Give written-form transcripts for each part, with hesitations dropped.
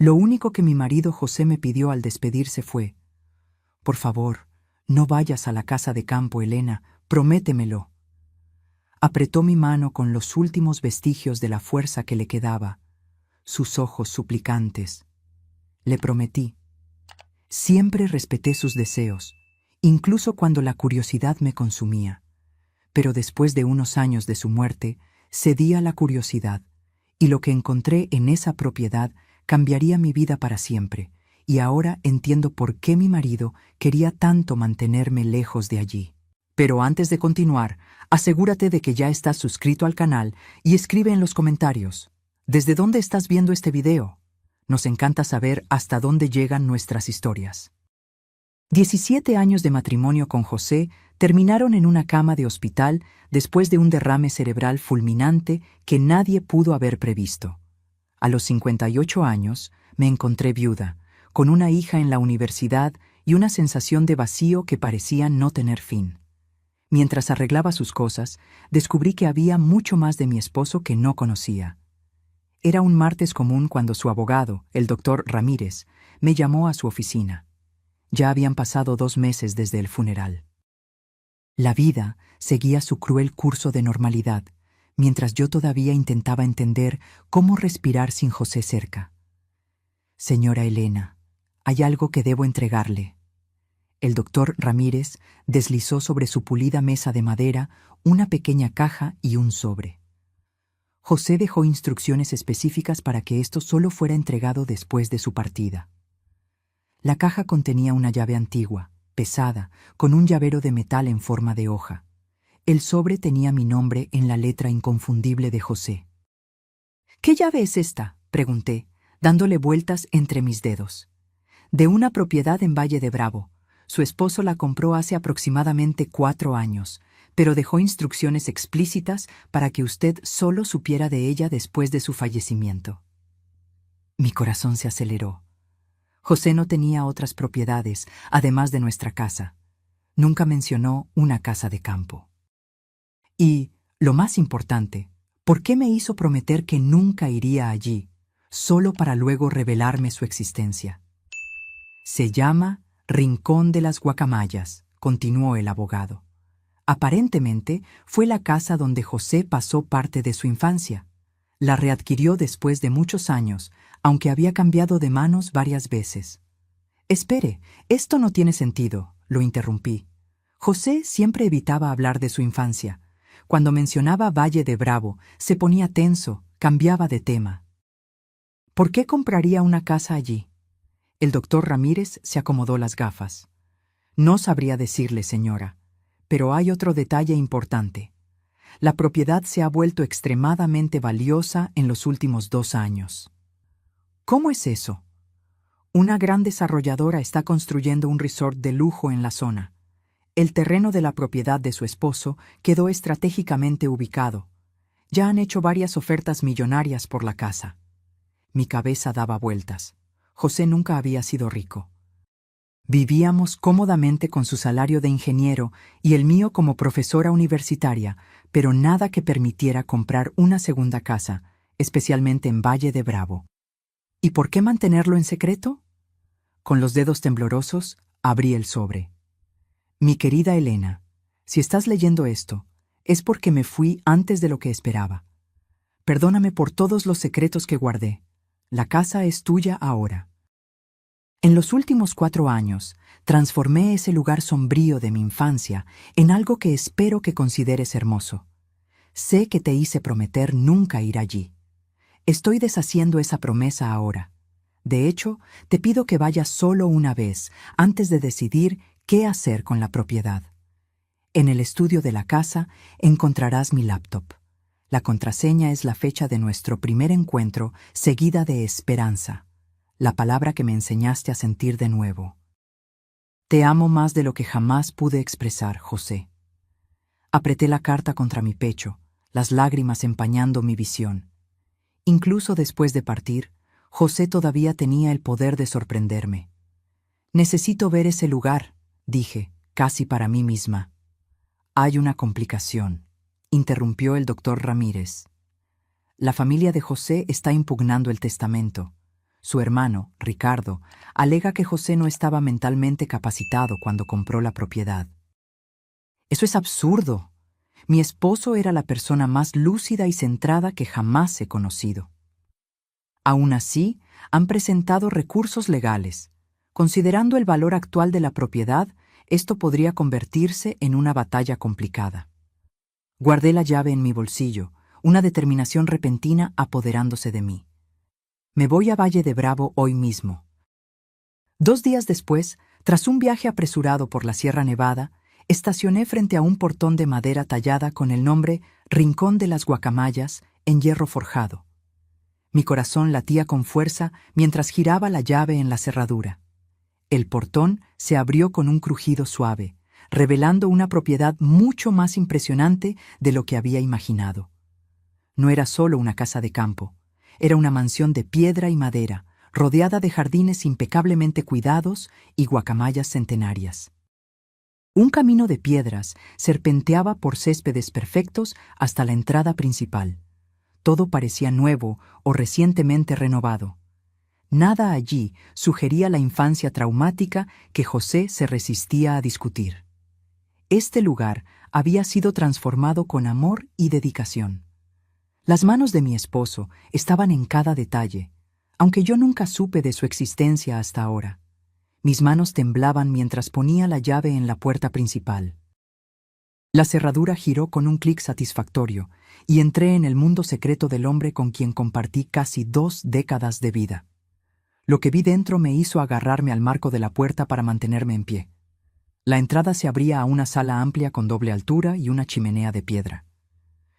Lo único que mi marido José me pidió al despedirse fue: «Por favor, no vayas a la casa de campo, Elena, prométemelo». Apretó mi mano con los últimos vestigios de la fuerza que le quedaba, sus ojos suplicantes. Le prometí. Siempre respeté sus deseos, incluso cuando la curiosidad me consumía. Pero después de unos años de su muerte, cedí a la curiosidad, y lo que encontré en esa propiedad cambiaría mi vida para siempre, y ahora entiendo por qué mi marido quería tanto mantenerme lejos de allí. Pero antes de continuar, asegúrate de que ya estás suscrito al canal y escribe en los comentarios: ¿desde dónde estás viendo este video? Nos encanta saber hasta dónde llegan nuestras historias. 17 años de matrimonio con José terminaron en una cama de hospital después de un derrame cerebral fulminante que nadie pudo haber previsto. A los 58 años me encontré viuda, con una hija en la universidad y una sensación de vacío que parecía no tener fin. Mientras arreglaba sus cosas, descubrí que había mucho más de mi esposo que no conocía. Era un martes común cuando su abogado, el doctor Ramírez, me llamó a su oficina. Ya habían pasado 2 meses desde el funeral. La vida seguía su cruel curso de normalidad, mientras yo todavía intentaba entender cómo respirar sin José cerca. «Señora Elena, hay algo que debo entregarle». El doctor Ramírez deslizó sobre su pulida mesa de madera una pequeña caja y un sobre. José dejó instrucciones específicas para que esto solo fuera entregado después de su partida. La caja contenía una llave antigua, pesada, con un llavero de metal en forma de hoja. El sobre tenía mi nombre en la letra inconfundible de José. «¿Qué llave es esta?», pregunté, dándole vueltas entre mis dedos. «De una propiedad en Valle de Bravo. Su esposo la compró hace aproximadamente 4 años, pero dejó instrucciones explícitas para que usted solo supiera de ella después de su fallecimiento». Mi corazón se aceleró. José no tenía otras propiedades, además de nuestra casa. Nunca mencionó una casa de campo. Y, lo más importante, ¿por qué me hizo prometer que nunca iría allí, solo para luego revelarme su existencia? «Se llama Rincón de las Guacamayas», continuó el abogado. «Aparentemente fue la casa donde José pasó parte de su infancia. La readquirió después de muchos años, aunque había cambiado de manos varias veces». «Espere, esto no tiene sentido», lo interrumpí. José siempre evitaba hablar de su infancia. Cuando mencionaba Valle de Bravo, se ponía tenso, cambiaba de tema. «¿Por qué compraría una casa allí?». El doctor Ramírez se acomodó las gafas. «No sabría decirle, señora, pero hay otro detalle importante. La propiedad se ha vuelto extremadamente valiosa en los últimos 2 años». «¿Cómo es eso?». «Una gran desarrolladora está construyendo un resort de lujo en la zona. El terreno de la propiedad de su esposo quedó estratégicamente ubicado. Ya han hecho varias ofertas millonarias por la casa». Mi cabeza daba vueltas. José nunca había sido rico. Vivíamos cómodamente con su salario de ingeniero y el mío como profesora universitaria, pero nada que permitiera comprar una segunda casa, especialmente en Valle de Bravo. ¿Y por qué mantenerlo en secreto? Con los dedos temblorosos, abrí el sobre. «Mi querida Elena, si estás leyendo esto, es porque me fui antes de lo que esperaba. Perdóname por todos los secretos que guardé. La casa es tuya ahora. En los últimos 4 años, transformé ese lugar sombrío de mi infancia en algo que espero que consideres hermoso. Sé que te hice prometer nunca ir allí. Estoy deshaciendo esa promesa ahora. De hecho, te pido que vayas solo una vez antes de decidir qué hacer con la propiedad. En el estudio de la casa encontrarás mi laptop. La contraseña es la fecha de nuestro primer encuentro, seguida de esperanza, la palabra que me enseñaste a sentir de nuevo. Te amo más de lo que jamás pude expresar, José». Apreté la carta contra mi pecho, las lágrimas empañando mi visión. Incluso después de partir, José todavía tenía el poder de sorprenderme. «Necesito ver ese lugar», dije, casi para mí misma. «Hay una complicación», interrumpió el doctor Ramírez. «La familia de José está impugnando el testamento. Su hermano, Ricardo, alega que José no estaba mentalmente capacitado cuando compró la propiedad. Eso es absurdo. Mi esposo era la persona más lúcida y centrada que jamás he conocido. Aún así, han presentado recursos legales. Considerando el valor actual de la propiedad, esto podría convertirse en una batalla complicada. Guardé la llave en mi bolsillo, una determinación repentina apoderándose de mí. Me voy a Valle de Bravo hoy mismo. 2 días después, tras un viaje apresurado por la Sierra Nevada, estacioné frente a un portón de madera tallada con el nombre Rincón de las Guacamayas en hierro forjado. Mi corazón latía con fuerza mientras giraba la llave en la cerradura. El portón se abrió con un crujido suave, revelando una propiedad mucho más impresionante de lo que había imaginado. No era solo una casa de campo, era una mansión de piedra y madera, rodeada de jardines impecablemente cuidados y guacamayas centenarias. Un camino de piedras serpenteaba por céspedes perfectos hasta la entrada principal. Todo parecía nuevo o recientemente renovado. Nada allí sugería la infancia traumática que José se resistía a discutir. Este lugar había sido transformado con amor y dedicación. Las manos de mi esposo estaban en cada detalle, aunque yo nunca supe de su existencia hasta ahora. Mis manos temblaban mientras ponía la llave en la puerta principal. La cerradura giró con un clic satisfactorio y entré en el mundo secreto del hombre con quien compartí casi 2 décadas de vida. Lo que vi dentro me hizo agarrarme al marco de la puerta para mantenerme en pie. La entrada se abría a una sala amplia con doble altura y una chimenea de piedra.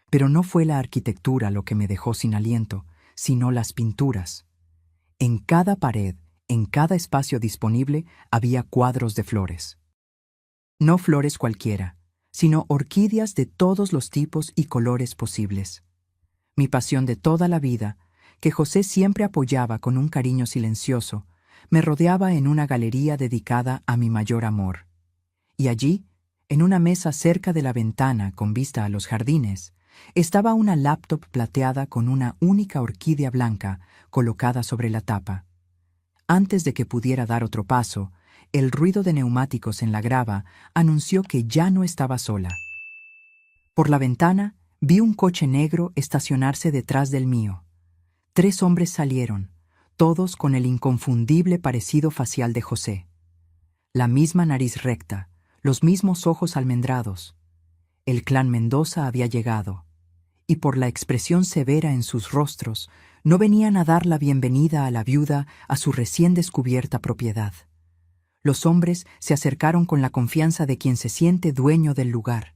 Pero no fue la arquitectura lo que me dejó sin aliento, sino las pinturas. En cada pared, en cada espacio disponible, había cuadros de flores. No flores cualquiera, sino orquídeas de todos los tipos y colores posibles. Mi pasión de toda la vida, que José siempre apoyaba con un cariño silencioso, me rodeaba en una galería dedicada a mi mayor amor. Y allí, en una mesa cerca de la ventana con vista a los jardines, estaba una laptop plateada con una única orquídea blanca colocada sobre la tapa. Antes de que pudiera dar otro paso, el ruido de neumáticos en la grava anunció que ya no estaba sola. Por la ventana vi un coche negro estacionarse detrás del mío. 3 hombres salieron, todos con el inconfundible parecido facial de José. La misma nariz recta, los mismos ojos almendrados. El clan Mendoza había llegado, y por la expresión severa en sus rostros, no venían a dar la bienvenida a la viuda a su recién descubierta propiedad. Los hombres se acercaron con la confianza de quien se siente dueño del lugar.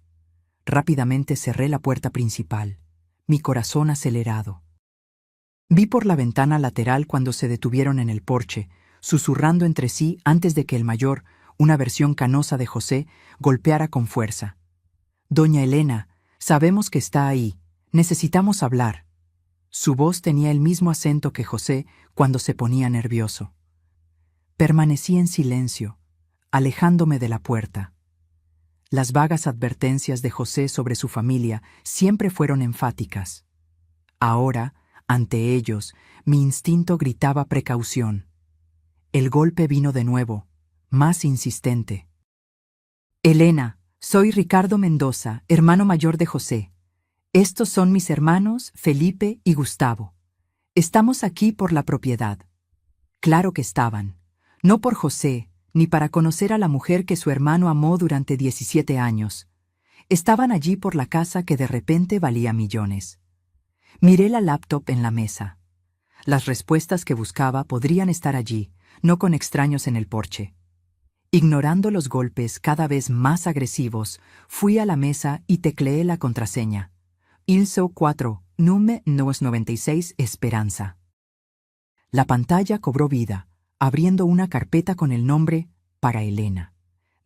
Rápidamente cerré la puerta principal, mi corazón acelerado. Vi por la ventana lateral cuando se detuvieron en el porche, susurrando entre sí antes de que el mayor, una versión canosa de José, golpeara con fuerza. «Doña Elena, sabemos que está ahí. Necesitamos hablar». Su voz tenía el mismo acento que José cuando se ponía nervioso. Permanecí en silencio, alejándome de la puerta. Las vagas advertencias de José sobre su familia siempre fueron enfáticas. Ahora, ante ellos, mi instinto gritaba precaución. El golpe vino de nuevo, más insistente. «Elena, soy Ricardo Mendoza, hermano mayor de José. Estos son mis hermanos Felipe y Gustavo. Estamos aquí por la propiedad». Claro que estaban. No por José, ni para conocer a la mujer que su hermano amó durante 17 años. Estaban allí por la casa que de repente valía millones. Miré la laptop en la mesa. Las respuestas que buscaba podrían estar allí, no con extraños en el porche. Ignorando los golpes cada vez más agresivos, fui a la mesa y tecleé la contraseña. ILSO 4, NUME 996 Esperanza. La pantalla cobró vida, abriendo una carpeta con el nombre «Para Elena».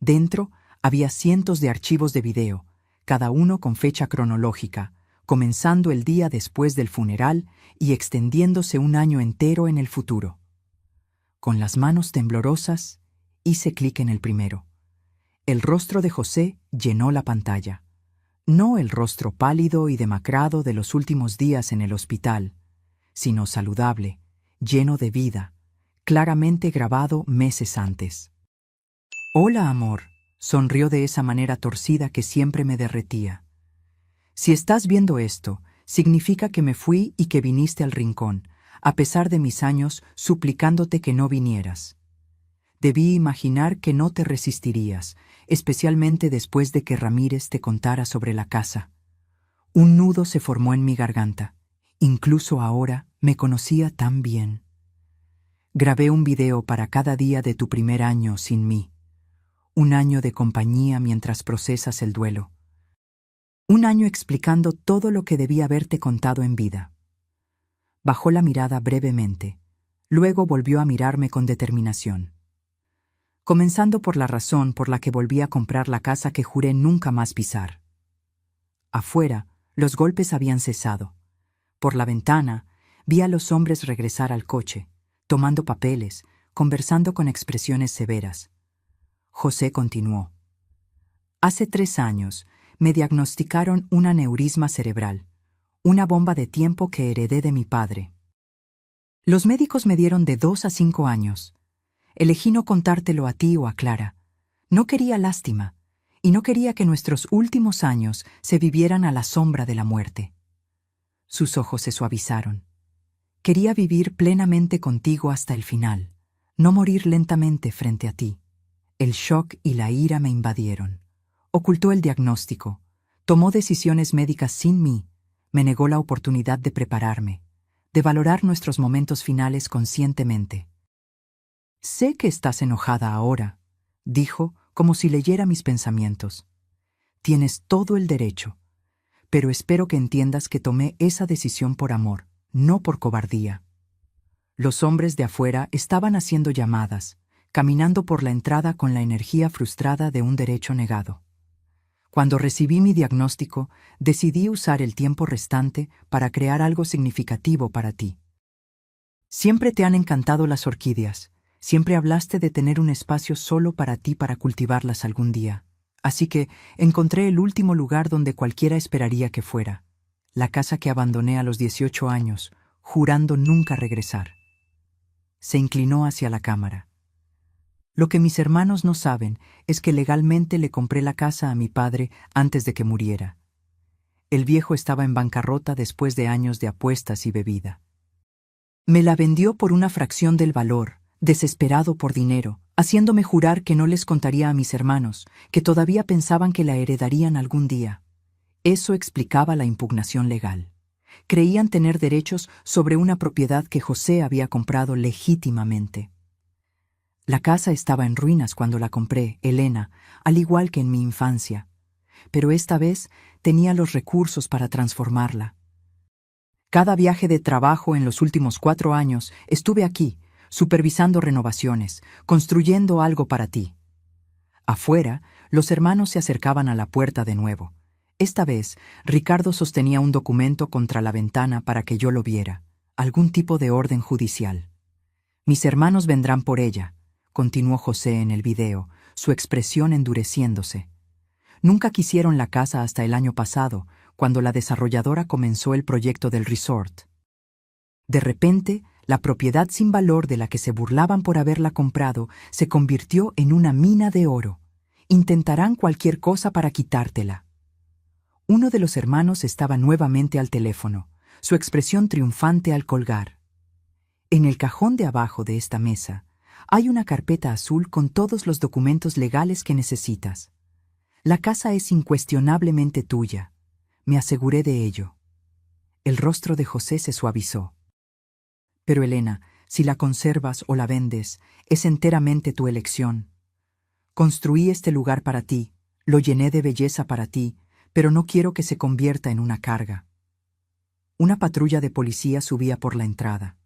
Dentro había cientos de archivos de video, cada uno con fecha cronológica, comenzando el día después del funeral y extendiéndose un año entero en el futuro. Con las manos temblorosas, hice clic en el primero. El rostro de José llenó la pantalla. No el rostro pálido y demacrado de los últimos días en el hospital, sino saludable, lleno de vida, claramente grabado meses antes. «Hola, amor», sonrió de esa manera torcida que siempre me derretía. «Si estás viendo esto, significa que me fui y que viniste al rincón, a pesar de mis años suplicándote que no vinieras. Debí imaginar que no te resistirías, especialmente después de que Ramírez te contara sobre la casa». Un nudo se formó en mi garganta. Incluso ahora me conocía tan bien. Grabé un video para cada día de tu primer año sin mí. Un año de compañía mientras procesas el duelo. Un año explicando todo lo que debía haberte contado en vida. Bajó la mirada brevemente. Luego volvió a mirarme con determinación. Comenzando por la razón por la que volví a comprar la casa que juré nunca más pisar. Afuera, los golpes habían cesado. Por la ventana, vi a los hombres regresar al coche, tomando papeles, conversando con expresiones severas. José continuó. Hace 3 años, me diagnosticaron un aneurisma cerebral, una bomba de tiempo que heredé de mi padre. Los médicos me dieron de 2 a 5 años. Elegí no contártelo a ti o a Clara. No quería lástima, y no quería que nuestros últimos años se vivieran a la sombra de la muerte. Sus ojos se suavizaron. Quería vivir plenamente contigo hasta el final, no morir lentamente frente a ti. El shock y la ira me invadieron. Ocultó el diagnóstico, tomó decisiones médicas sin mí, me negó la oportunidad de prepararme, de valorar nuestros momentos finales conscientemente. «Sé que estás enojada ahora», dijo, como si leyera mis pensamientos. «Tienes todo el derecho, pero espero que entiendas que tomé esa decisión por amor, no por cobardía». Los hombres de afuera estaban haciendo llamadas, caminando por la entrada con la energía frustrada de un derecho negado. Cuando recibí mi diagnóstico, decidí usar el tiempo restante para crear algo significativo para ti. Siempre te han encantado las orquídeas, siempre hablaste de tener un espacio solo para ti para cultivarlas algún día. Así que encontré el último lugar donde cualquiera esperaría que fuera, la casa que abandoné a los 18 años, jurando nunca regresar. Se inclinó hacia la cámara. Lo que mis hermanos no saben es que legalmente le compré la casa a mi padre antes de que muriera. El viejo estaba en bancarrota después de años de apuestas y bebida. Me la vendió por una fracción del valor, desesperado por dinero, haciéndome jurar que no les contaría a mis hermanos, que todavía pensaban que la heredarían algún día. Eso explicaba la impugnación legal. Creían tener derechos sobre una propiedad que José había comprado legítimamente. La casa estaba en ruinas cuando la compré, Elena, al igual que en mi infancia, pero esta vez tenía los recursos para transformarla. Cada viaje de trabajo en los últimos 4 años estuve aquí, supervisando renovaciones, construyendo algo para ti. Afuera, los hermanos se acercaban a la puerta de nuevo. Esta vez, Ricardo sostenía un documento contra la ventana para que yo lo viera, algún tipo de orden judicial. «Mis hermanos vendrán por ella», continuó José en el video, su expresión endureciéndose. Nunca quisieron la casa hasta el año pasado, cuando la desarrolladora comenzó el proyecto del resort. De repente, la propiedad sin valor de la que se burlaban por haberla comprado se convirtió en una mina de oro. Intentarán cualquier cosa para quitártela. Uno de los hermanos estaba nuevamente al teléfono, su expresión triunfante al colgar. En el cajón de abajo de esta mesa hay una carpeta azul con todos los documentos legales que necesitas. La casa es incuestionablemente tuya. Me aseguré de ello. El rostro de José se suavizó. «Pero Elena, si la conservas o la vendes, es enteramente tu elección. Construí este lugar para ti, lo llené de belleza para ti, pero no quiero que se convierta en una carga». Una patrulla de policía subía por la entrada.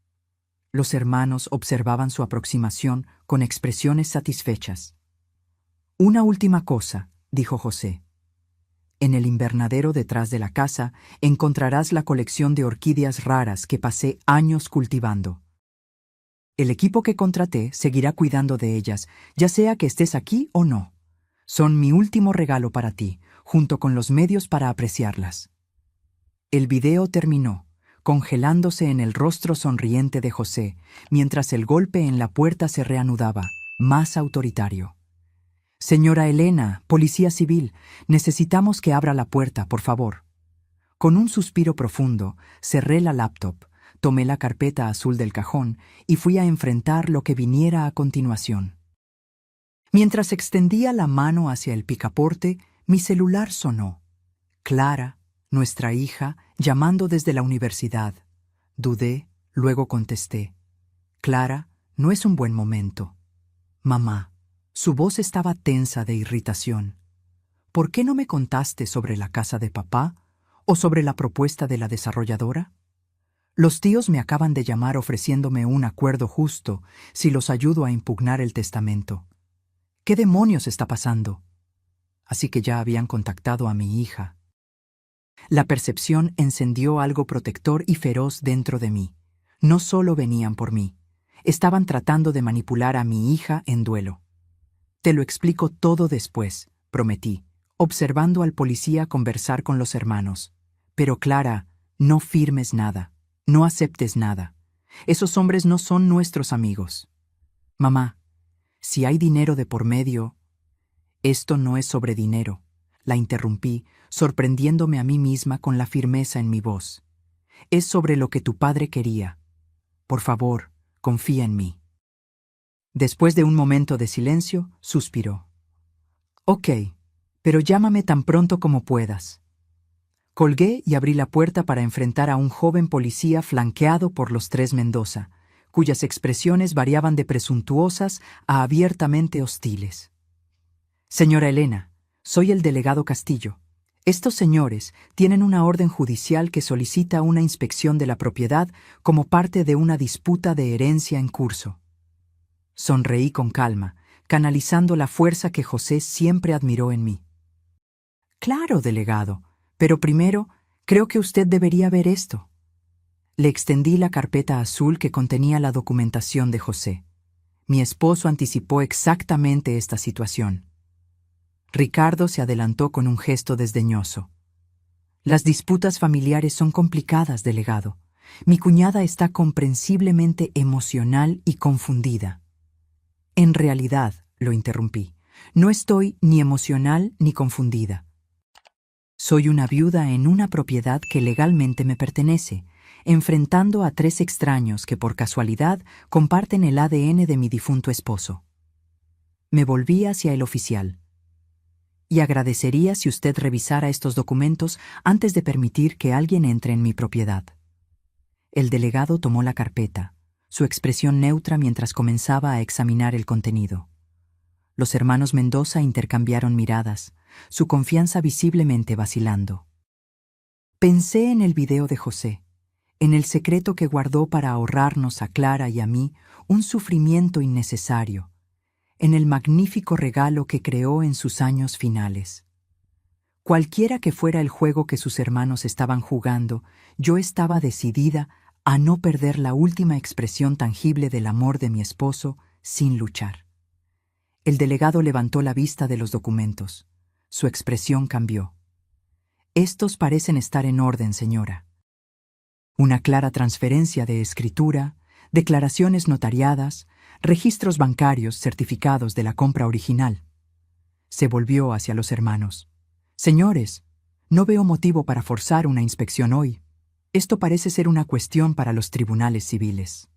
Los hermanos observaban su aproximación con expresiones satisfechas. «Una última cosa», dijo José. «En el invernadero detrás de la casa encontrarás la colección de orquídeas raras que pasé años cultivando. El equipo que contraté seguirá cuidando de ellas, ya sea que estés aquí o no. Son mi último regalo para ti, junto con los medios para apreciarlas». El video terminó. congelándose en el rostro sonriente de José, mientras el golpe en la puerta se reanudaba, más autoritario. «Señora Elena, policía civil, necesitamos que abra la puerta, por favor». Con un suspiro profundo, cerré la laptop, tomé la carpeta azul del cajón y fui a enfrentar lo que viniera a continuación. Mientras extendía la mano hacia el picaporte, mi celular sonó. Clara, nuestra hija, llamando desde la universidad. Dudé, luego contesté. «Clara, no es un buen momento». «Mamá». Su voz estaba tensa de irritación. «¿Por qué no me contaste sobre la casa de papá o sobre la propuesta de la desarrolladora? Los tíos me acaban de llamar ofreciéndome un acuerdo justo si los ayudo a impugnar el testamento. ¿Qué demonios está pasando?» Así que ya habían contactado a mi hija. La percepción encendió algo protector y feroz dentro de mí. No solo venían por mí, estaban tratando de manipular a mi hija en duelo. «Te lo explico todo después», prometí, observando al policía conversar con los hermanos. «Pero Clara, no firmes nada, no aceptes nada. Esos hombres no son nuestros amigos». «Mamá, si hay dinero de por medio...» «Esto no es sobre dinero», la interrumpí, sorprendiéndome a mí misma con la firmeza en mi voz. «Es sobre lo que tu padre quería. Por favor, confía en mí». Después de un momento de silencio, suspiró. «Ok, pero llámame tan pronto como puedas». Colgué y abrí la puerta para enfrentar a un joven policía flanqueado por los tres Mendoza, cuyas expresiones variaban de presuntuosas a abiertamente hostiles. «Señora Elena, soy el delegado Castillo. Estos señores tienen una orden judicial que solicita una inspección de la propiedad como parte de una disputa de herencia en curso». Sonreí con calma, canalizando la fuerza que José siempre admiró en mí. «Claro, delegado, pero primero creo que usted debería ver esto». Le extendí la carpeta azul que contenía la documentación de José. Mi esposo anticipó exactamente esta situación. Ricardo se adelantó con un gesto desdeñoso. «Las disputas familiares son complicadas, delegado. Mi cuñada está comprensiblemente emocional y confundida». «En realidad», lo interrumpí, «no estoy ni emocional ni confundida. Soy una viuda en una propiedad que legalmente me pertenece, enfrentando a tres extraños que por casualidad comparten el ADN de mi difunto esposo». Me volví hacia el oficial. «Y agradecería si usted revisara estos documentos antes de permitir que alguien entre en mi propiedad». El delegado tomó la carpeta, su expresión neutra mientras comenzaba a examinar el contenido. Los hermanos Mendoza intercambiaron miradas, su confianza visiblemente vacilando. Pensé en el video de José, en el secreto que guardó para ahorrarnos a Clara y a mí un sufrimiento innecesario, en el magnífico regalo que creó en sus años finales. Cualquiera que fuera el juego que sus hermanos estaban jugando, yo estaba decidida a no perder la última expresión tangible del amor de mi esposo sin luchar. El delegado levantó la vista de los documentos. Su expresión cambió. «Estos parecen estar en orden, señora. Una clara transferencia de escritura, declaraciones notariadas, registros bancarios certificados de la compra original». Se volvió hacia los hermanos. «Señores, no veo motivo para forzar una inspección hoy. Esto parece ser una cuestión para los tribunales civiles».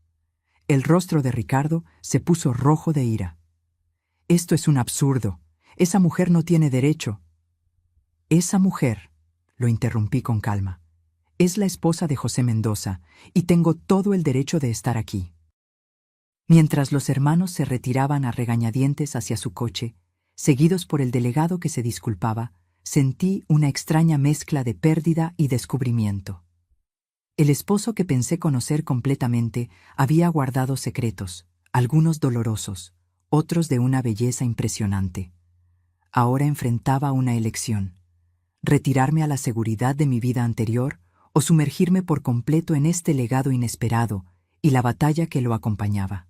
El rostro de Ricardo se puso rojo de ira. «Esto es un absurdo. Esa mujer no tiene derecho». «Esa mujer», lo interrumpí con calma, «es la esposa de José Mendoza y tengo todo el derecho de estar aquí». Mientras los hermanos se retiraban a regañadientes hacia su coche, seguidos por el delegado que se disculpaba, sentí una extraña mezcla de pérdida y descubrimiento. El esposo que pensé conocer completamente había guardado secretos, algunos dolorosos, otros de una belleza impresionante. Ahora enfrentaba una elección: retirarme a la seguridad de mi vida anterior o sumergirme por completo en este legado inesperado y la batalla que lo acompañaba.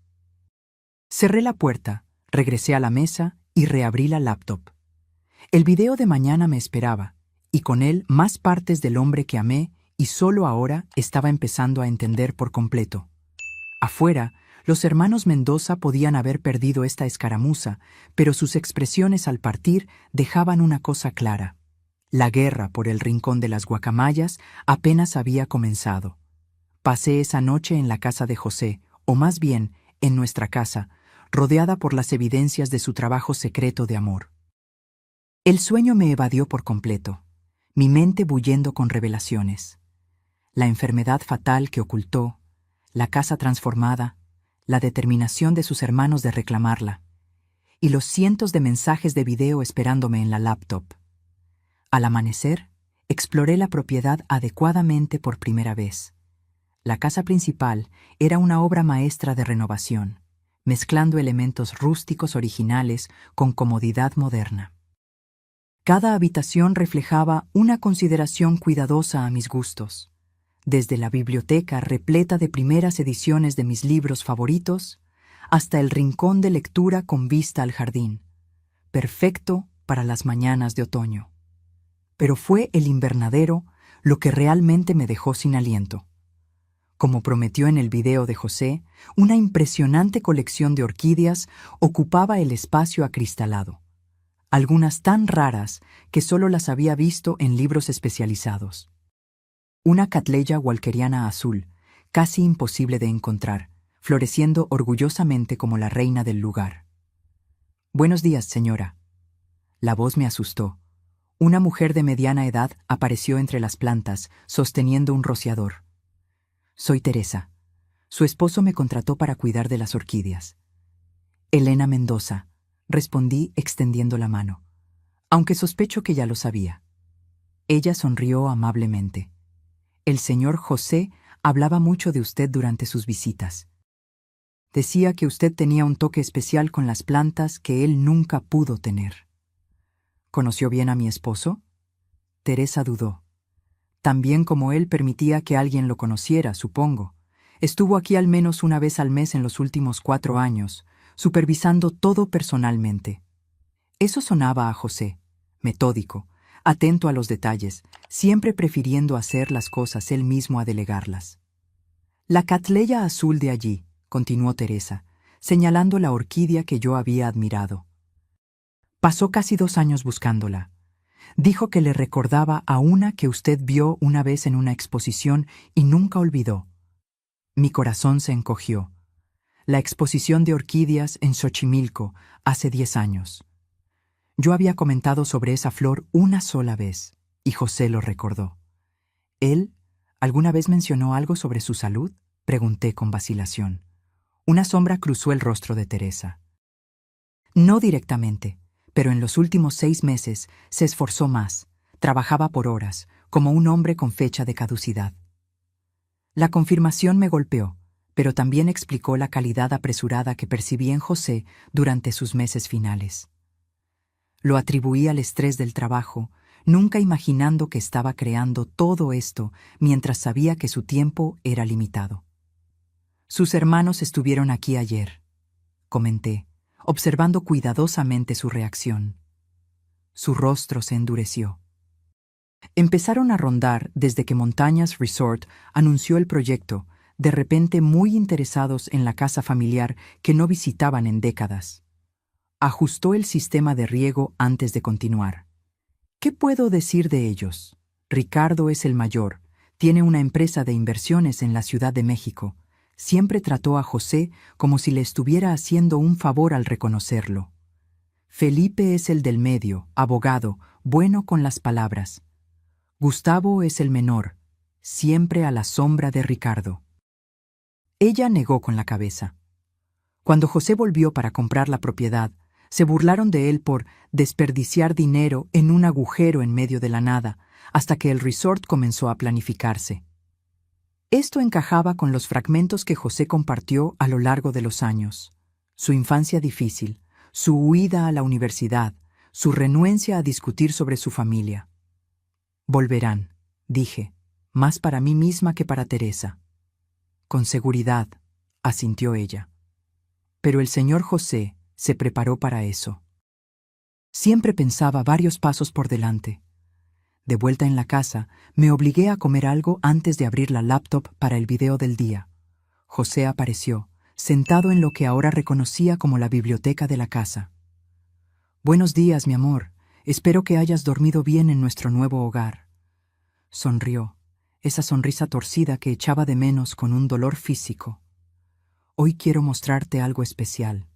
Cerré la puerta, regresé a la mesa y reabrí la laptop. El video de mañana me esperaba, y con él más partes del hombre que amé y solo ahora estaba empezando a entender por completo. Afuera, los hermanos Mendoza podían haber perdido esta escaramuza, pero sus expresiones al partir dejaban una cosa clara. La guerra por el rincón de las guacamayas apenas había comenzado. Pasé esa noche en la casa de José, o más bien, en nuestra casa, rodeada por las evidencias de su trabajo secreto de amor. El sueño me evadió por completo, mi mente bullendo con revelaciones. La enfermedad fatal que ocultó, la casa transformada, la determinación de sus hermanos de reclamarla, y los cientos de mensajes de video esperándome en la laptop. Al amanecer, exploré la propiedad adecuadamente por primera vez. La casa principal era una obra maestra de renovación, mezclando elementos rústicos originales con comodidad moderna. Cada habitación reflejaba una consideración cuidadosa a mis gustos, desde la biblioteca repleta de primeras ediciones de mis libros favoritos hasta el rincón de lectura con vista al jardín, perfecto para las mañanas de otoño. Pero fue el invernadero lo que realmente me dejó sin aliento. Como prometió en el video de José, una impresionante colección de orquídeas ocupaba el espacio acristalado, algunas tan raras que solo las había visto en libros especializados. Una Cattleya walkeriana azul, casi imposible de encontrar, floreciendo orgullosamente como la reina del lugar. «Buenos días, señora». La voz me asustó. Una mujer de mediana edad apareció entre las plantas, sosteniendo un rociador. «Soy Teresa. Su esposo me contrató para cuidar de las orquídeas». «Elena Mendoza», respondí extendiendo la mano, aunque sospecho que ya lo sabía. Ella sonrió amablemente. «El señor José hablaba mucho de usted durante sus visitas. Decía que usted tenía un toque especial con las plantas que él nunca pudo tener». «¿Conoció bien a mi esposo?». Teresa dudó. «También como él permitía que alguien lo conociera, supongo. Estuvo aquí al menos una vez al mes en los últimos 4 años, supervisando todo personalmente». Eso sonaba a José, metódico, atento a los detalles, siempre prefiriendo hacer las cosas él mismo a delegarlas. «La Cattleya azul de allí», continuó Teresa, señalando la orquídea que yo había admirado. «Pasó casi 2 años buscándola. Dijo que le recordaba a una que usted vio una vez en una exposición y nunca olvidó». Mi corazón se encogió. La exposición de orquídeas en Xochimilco, hace 10 años. Yo había comentado sobre esa flor una sola vez, y José lo recordó. «¿Él alguna vez mencionó algo sobre su salud?», pregunté con vacilación. Una sombra cruzó el rostro de Teresa. «No directamente, pero en los últimos 6 meses se esforzó más, trabajaba por horas, como un hombre con fecha de caducidad». La confirmación me golpeó, pero también explicó la calidad apresurada que percibí en José durante sus meses finales. Lo atribuí al estrés del trabajo, nunca imaginando que estaba creando todo esto mientras sabía que su tiempo era limitado. «Sus hermanos estuvieron aquí ayer», comenté, observando cuidadosamente su reacción. Su rostro se endureció. Empezaron a rondar desde que Montañas Resort anunció el proyecto, de repente muy interesados en la casa familiar que no visitaban en décadas. Ajustó el sistema de riego antes de continuar. «¿Qué puedo decir de ellos? Ricardo es el mayor, tiene una empresa de inversiones en la Ciudad de México. Siempre trató a José como si le estuviera haciendo un favor al reconocerlo. Felipe es el del medio, abogado, bueno con las palabras. Gustavo es el menor, siempre a la sombra de Ricardo». Ella negó con la cabeza. Cuando José volvió para comprar la propiedad, se burlaron de él por desperdiciar dinero en un agujero en medio de la nada, hasta que el resort comenzó a planificarse. Esto encajaba con los fragmentos que José compartió a lo largo de los años. Su infancia difícil, su huida a la universidad, su renuencia a discutir sobre su familia. «Volverán», dije, más para mí misma que para Teresa. «Con seguridad», asintió ella. Pero el señor José se preparó para eso. Siempre pensaba varios pasos por delante. De vuelta en la casa, me obligué a comer algo antes de abrir la laptop para el video del día. José apareció, sentado en lo que ahora reconocía como la biblioteca de la casa. «Buenos días, mi amor. Espero que hayas dormido bien en nuestro nuevo hogar». Sonrió, esa sonrisa torcida que echaba de menos con un dolor físico. «Hoy quiero mostrarte algo especial».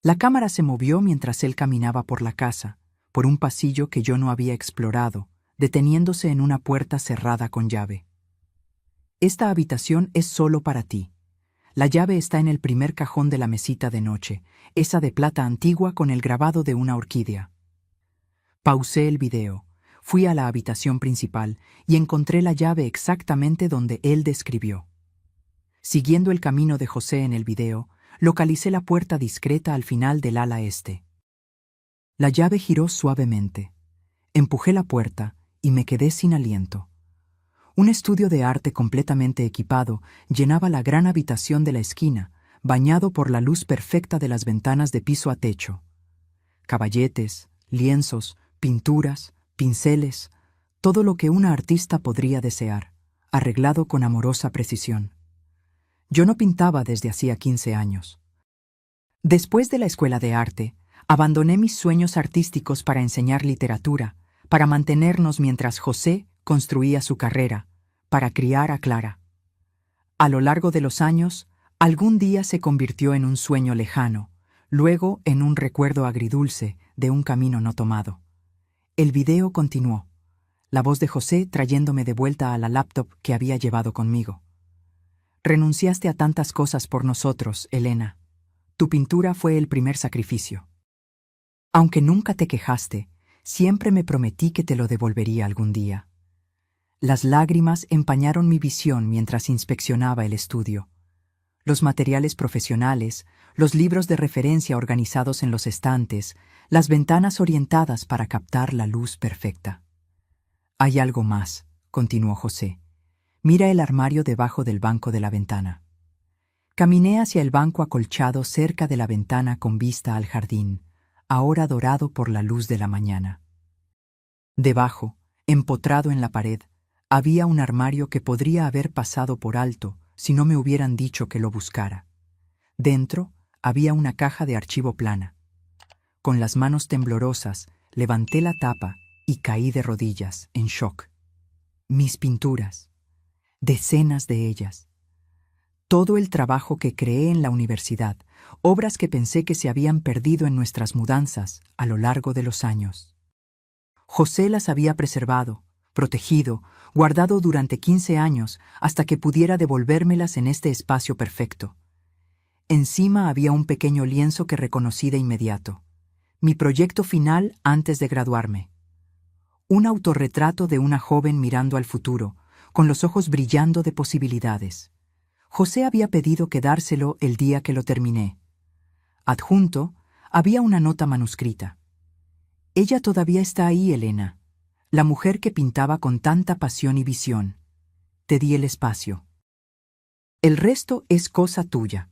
La cámara se movió mientras él caminaba por la casa, por un pasillo que yo no había explorado, deteniéndose en una puerta cerrada con llave. «Esta habitación es solo para ti. La llave está en el primer cajón de la mesita de noche, esa de plata antigua con el grabado de una orquídea». Pausé el video, fui a la habitación principal y encontré la llave exactamente donde él describió. Siguiendo el camino de José en el video, localicé la puerta discreta al final del ala este. La llave giró suavemente. Empujé la puerta y me quedé sin aliento. Un estudio de arte completamente equipado llenaba la gran habitación de la esquina, bañado por la luz perfecta de las ventanas de piso a techo. Caballetes, lienzos, pinturas, pinceles, todo lo que una artista podría desear, arreglado con amorosa precisión. Yo no pintaba desde hacía 15 años. Después de la escuela de arte, abandoné mis sueños artísticos para enseñar literatura, para mantenernos mientras José construía su carrera, para criar a Clara. A lo largo de los años, algún día se convirtió en un sueño lejano, luego en un recuerdo agridulce de un camino no tomado. El video continuó, la voz de José trayéndome de vuelta a la laptop que había llevado conmigo. «Renunciaste a tantas cosas por nosotros, Elena. Tu pintura fue el primer sacrificio. Aunque nunca te quejaste, siempre me prometí que te lo devolvería algún día». Las lágrimas empañaron mi visión mientras inspeccionaba el estudio. Los materiales profesionales, los libros de referencia organizados en los estantes, las ventanas orientadas para captar la luz perfecta. «Hay algo más», continuó José. «Mira el armario debajo del banco de la ventana». Caminé hacia el banco acolchado cerca de la ventana con vista al jardín, ahora dorado por la luz de la mañana. Debajo, empotrado en la pared, había un armario que podría haber pasado por alto si no me hubieran dicho que lo buscara. Dentro había una caja de archivo plana. Con las manos temblorosas, levanté la tapa y caí de rodillas, en shock. Mis pinturas, decenas de ellas. Todo el trabajo que creé en la universidad, obras que pensé que se habían perdido en nuestras mudanzas a lo largo de los años. José las había preservado, protegido, guardado durante 15 años hasta que pudiera devolvérmelas en este espacio perfecto. Encima había un pequeño lienzo que reconocí de inmediato. Mi proyecto final antes de graduarme. Un autorretrato de una joven mirando al futuro, con los ojos brillando de posibilidades. José había pedido quedárselo el día que lo terminé. Adjunto, había una nota manuscrita. «Ella todavía está ahí, Elena. La mujer que pintaba con tanta pasión y visión. Te di el espacio. El resto es cosa tuya».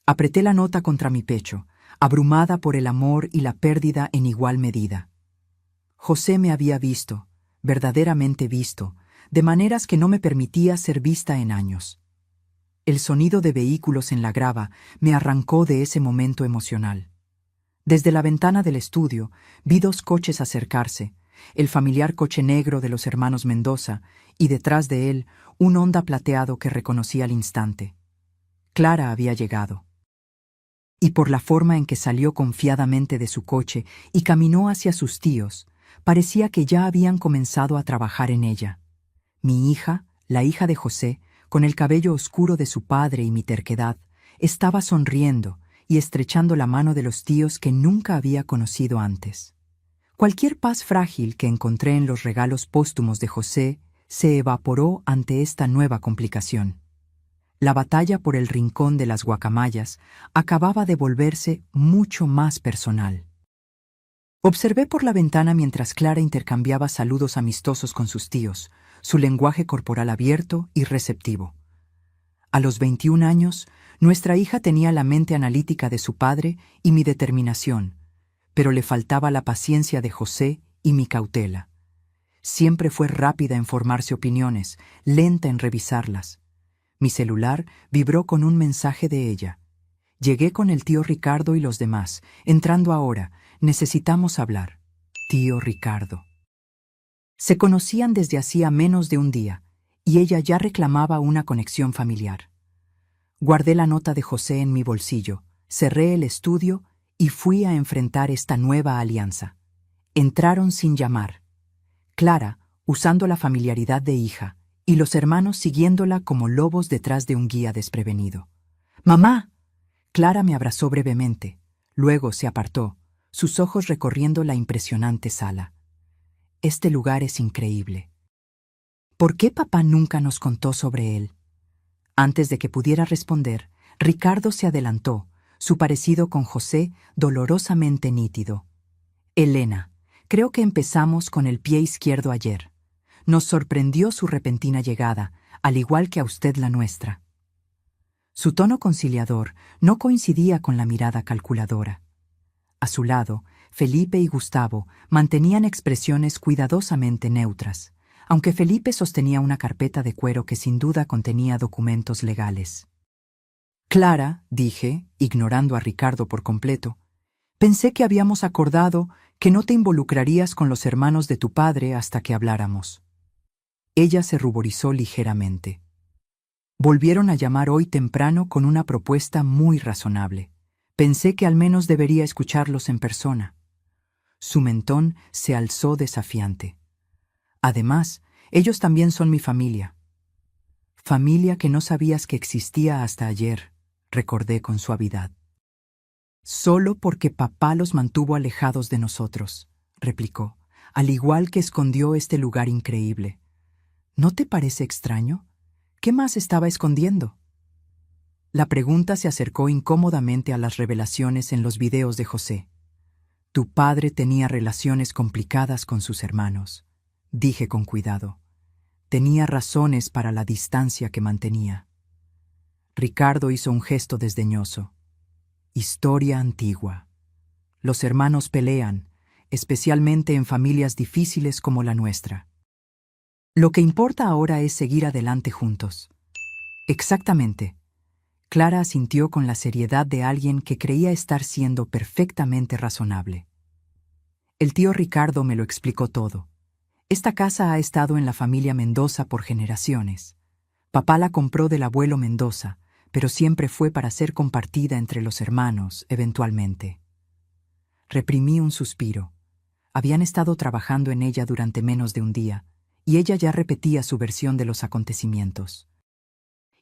Apreté la nota contra mi pecho, abrumada por el amor y la pérdida en igual medida. José me había visto, verdaderamente visto, de maneras que no me permitía ser vista en años. El sonido de vehículos en la grava me arrancó de ese momento emocional. Desde la ventana del estudio vi 2 coches acercarse, el familiar coche negro de los hermanos Mendoza y detrás de él un Honda plateado que reconocí al instante. Clara había llegado. Y por la forma en que salió confiadamente de su coche y caminó hacia sus tíos, parecía que ya habían comenzado a trabajar en ella. Mi hija, la hija de José, con el cabello oscuro de su padre y mi terquedad, estaba sonriendo y estrechando la mano de los tíos que nunca había conocido antes. Cualquier paz frágil que encontré en los regalos póstumos de José se evaporó ante esta nueva complicación. La batalla por el rincón de las guacamayas acababa de volverse mucho más personal. Observé por la ventana mientras Clara intercambiaba saludos amistosos con sus tíos, su lenguaje corporal abierto y receptivo. A los 21 años, nuestra hija tenía la mente analítica de su padre y mi determinación, pero le faltaba la paciencia de José y mi cautela. Siempre fue rápida en formarse opiniones, lenta en revisarlas. Mi celular vibró con un mensaje de ella. Llegué con el tío Ricardo y los demás. Entrando ahora, necesitamos hablar. Tío Ricardo. Se conocían desde hacía menos de un día, y ella ya reclamaba una conexión familiar. Guardé la nota de José en mi bolsillo, cerré el estudio y fui a enfrentar esta nueva alianza. Entraron sin llamar. Clara, usando la familiaridad de hija, y los hermanos siguiéndola como lobos detrás de un guía desprevenido. ¡Mamá! Clara me abrazó brevemente, luego se apartó, sus ojos recorriendo la impresionante sala. Este lugar es increíble. ¿Por qué papá nunca nos contó sobre él? Antes de que pudiera responder, Ricardo se adelantó, su parecido con José dolorosamente nítido. Elena, creo que empezamos con el pie izquierdo ayer. Nos sorprendió su repentina llegada, al igual que a usted la nuestra. Su tono conciliador no coincidía con la mirada calculadora. A su lado, Felipe y Gustavo mantenían expresiones cuidadosamente neutras, aunque Felipe sostenía una carpeta de cuero que sin duda contenía documentos legales. Clara, dije, ignorando a Ricardo por completo, pensé que habíamos acordado que no te involucrarías con los hermanos de tu padre hasta que habláramos. Ella se ruborizó ligeramente. Volvieron a llamar hoy temprano con una propuesta muy razonable. Pensé que al menos debería escucharlos en persona. Su mentón se alzó desafiante. Además, ellos también son mi familia. Familia que no sabías que existía hasta ayer, recordé con suavidad. Solo porque papá los mantuvo alejados de nosotros, replicó, al igual que escondió este lugar increíble. ¿No te parece extraño? ¿Qué más estaba escondiendo? La pregunta se acercó incómodamente a las revelaciones en los videos de José. Tu padre tenía relaciones complicadas con sus hermanos, dije con cuidado. Tenía razones para la distancia que mantenía. Ricardo hizo un gesto desdeñoso. Historia antigua. Los hermanos pelean, especialmente en familias difíciles como la nuestra. Lo que importa ahora es seguir adelante juntos. Exactamente. Clara asintió con la seriedad de alguien que creía estar siendo perfectamente razonable. El tío Ricardo me lo explicó todo. Esta casa ha estado en la familia Mendoza por generaciones. Papá la compró del abuelo Mendoza, pero siempre fue para ser compartida entre los hermanos, eventualmente. Reprimí un suspiro. Habían estado trabajando en ella durante menos de un día, y ella ya repetía su versión de los acontecimientos.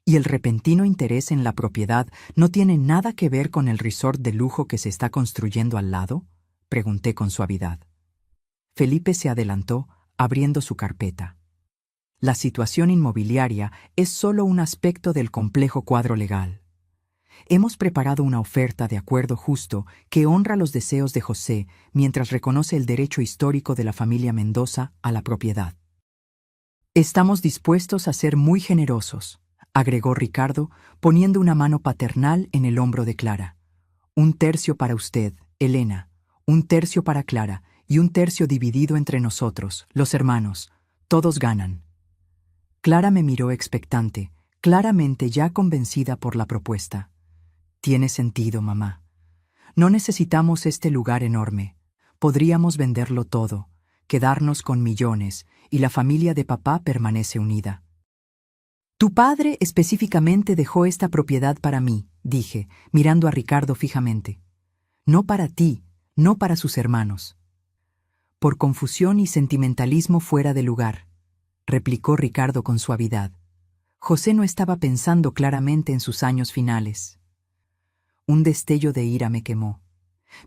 ¿Y el repentino interés en la propiedad no tiene nada que ver con el resort de lujo que se está construyendo al lado? Pregunté con suavidad. Felipe se adelantó, abriendo su carpeta. La situación inmobiliaria es solo un aspecto del complejo cuadro legal. Hemos preparado una oferta de acuerdo justo que honra los deseos de José mientras reconoce el derecho histórico de la familia Mendoza a la propiedad. Estamos dispuestos a ser muy generosos, agregó Ricardo, poniendo una mano paternal en el hombro de Clara. 1/3 para usted, Elena, 1/3 para Clara y 1/3 dividido entre nosotros, los hermanos. Todos ganan. Clara me miró expectante, claramente ya convencida por la propuesta. Tiene sentido, mamá. No necesitamos este lugar enorme. Podríamos venderlo todo, quedarnos con millones, y la familia de papá permanece unida. Tu padre específicamente dejó esta propiedad para mí, dije, mirando a Ricardo fijamente. No para ti, no para sus hermanos. Por confusión y sentimentalismo fuera de lugar, replicó Ricardo con suavidad. José no estaba pensando claramente en sus años finales. Un destello de ira me quemó.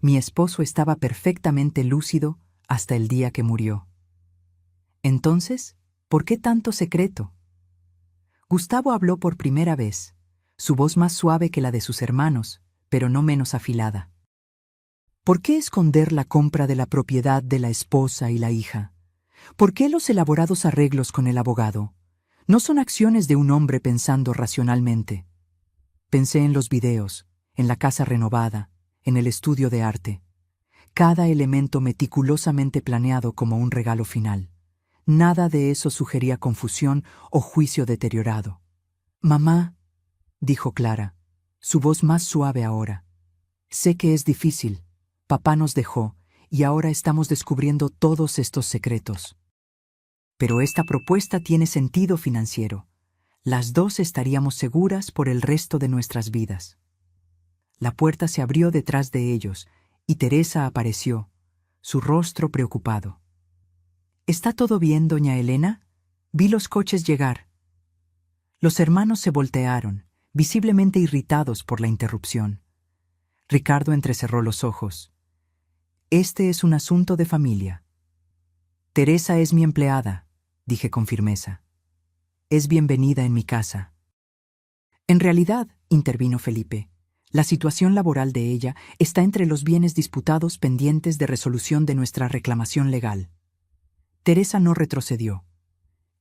Mi esposo estaba perfectamente lúcido hasta el día que murió. Entonces, ¿por qué tanto secreto? Gustavo habló por primera vez, su voz más suave que la de sus hermanos, pero no menos afilada. ¿Por qué esconder la compra de la propiedad de la esposa y la hija? ¿Por qué los elaborados arreglos con el abogado? No son acciones de un hombre pensando racionalmente. Pensé en los videos, en la casa renovada, en el estudio de arte. Cada elemento meticulosamente planeado como un regalo final. Nada de eso sugería confusión o juicio deteriorado. «Mamá», dijo Clara, su voz más suave ahora. «Sé que es difícil. Papá nos dejó, y ahora estamos descubriendo todos estos secretos. Pero esta propuesta tiene sentido financiero. Las dos estaríamos seguras por el resto de nuestras vidas». La puerta se abrió detrás de ellos, y Teresa apareció, su rostro preocupado. «¿Está todo bien, doña Elena? Vi los coches llegar». Los hermanos se voltearon, visiblemente irritados por la interrupción. Ricardo entrecerró los ojos. «Este es un asunto de familia». «Teresa es mi empleada», dije con firmeza. «Es bienvenida en mi casa». «En realidad», intervino Felipe, «la situación laboral de ella está entre los bienes disputados pendientes de resolución de nuestra reclamación legal». Teresa no retrocedió.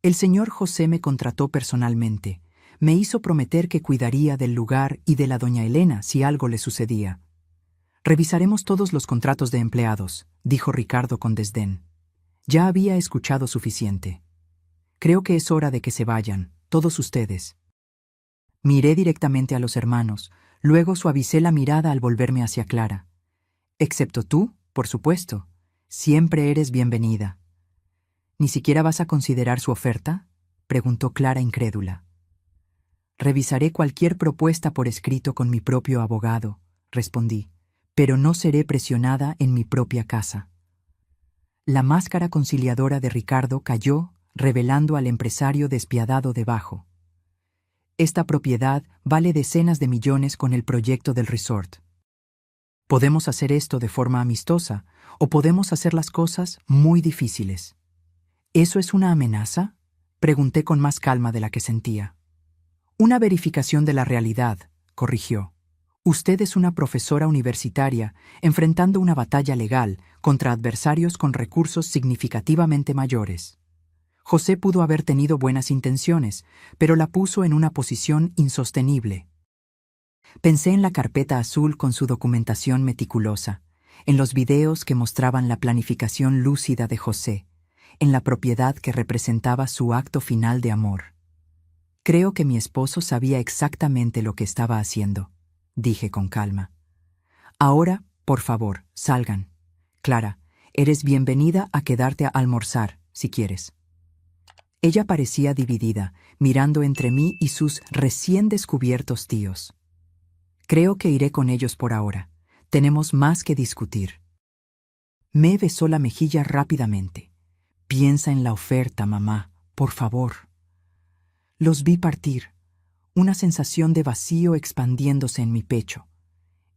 «El señor José me contrató personalmente. Me hizo prometer que cuidaría del lugar y de la doña Elena si algo le sucedía». «Revisaremos todos los contratos de empleados», dijo Ricardo con desdén. Ya había escuchado suficiente. «Creo que es hora de que se vayan, todos ustedes». Miré directamente a los hermanos, luego suavicé la mirada al volverme hacia Clara. «Excepto tú, por supuesto. Siempre eres bienvenida». «¿Ni siquiera vas a considerar su oferta?», preguntó Clara incrédula. «Revisaré cualquier propuesta por escrito con mi propio abogado», respondí, «pero no seré presionada en mi propia casa». La máscara conciliadora de Ricardo cayó, revelando al empresario despiadado debajo. «Esta propiedad vale decenas de millones con el proyecto del resort. Podemos hacer esto de forma amistosa, o podemos hacer las cosas muy difíciles». «¿Eso es una amenaza?», pregunté con más calma de la que sentía. «Una verificación de la realidad», corrigió. «Usted es una profesora universitaria enfrentando una batalla legal contra adversarios con recursos significativamente mayores. José pudo haber tenido buenas intenciones, pero la puso en una posición insostenible». Pensé en la carpeta azul con su documentación meticulosa, en los videos que mostraban la planificación lúcida de José, en la propiedad que representaba su acto final de amor. «Creo que mi esposo sabía exactamente lo que estaba haciendo», dije con calma. «Ahora, por favor, salgan. Clara, eres bienvenida a quedarte a almorzar, si quieres». Ella parecía dividida, mirando entre mí y sus recién descubiertos tíos. «Creo que iré con ellos por ahora. Tenemos más que discutir». Me besó la mejilla rápidamente. «Piensa en la oferta, mamá, por favor». Los vi partir, una sensación de vacío expandiéndose en mi pecho.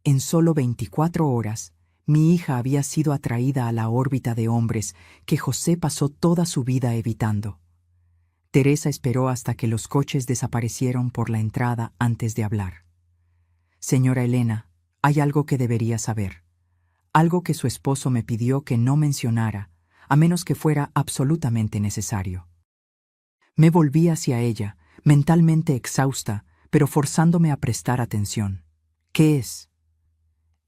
En solo 24 horas, mi hija había sido atraída a la órbita de hombres que José pasó toda su vida evitando. Teresa esperó hasta que los coches desaparecieron por la entrada antes de hablar. «Señora Elena, hay algo que debería saber. Algo que su esposo me pidió que no mencionara, a menos que fuera absolutamente necesario». Me volví hacia ella, mentalmente exhausta, pero forzándome a prestar atención. «¿Qué es?»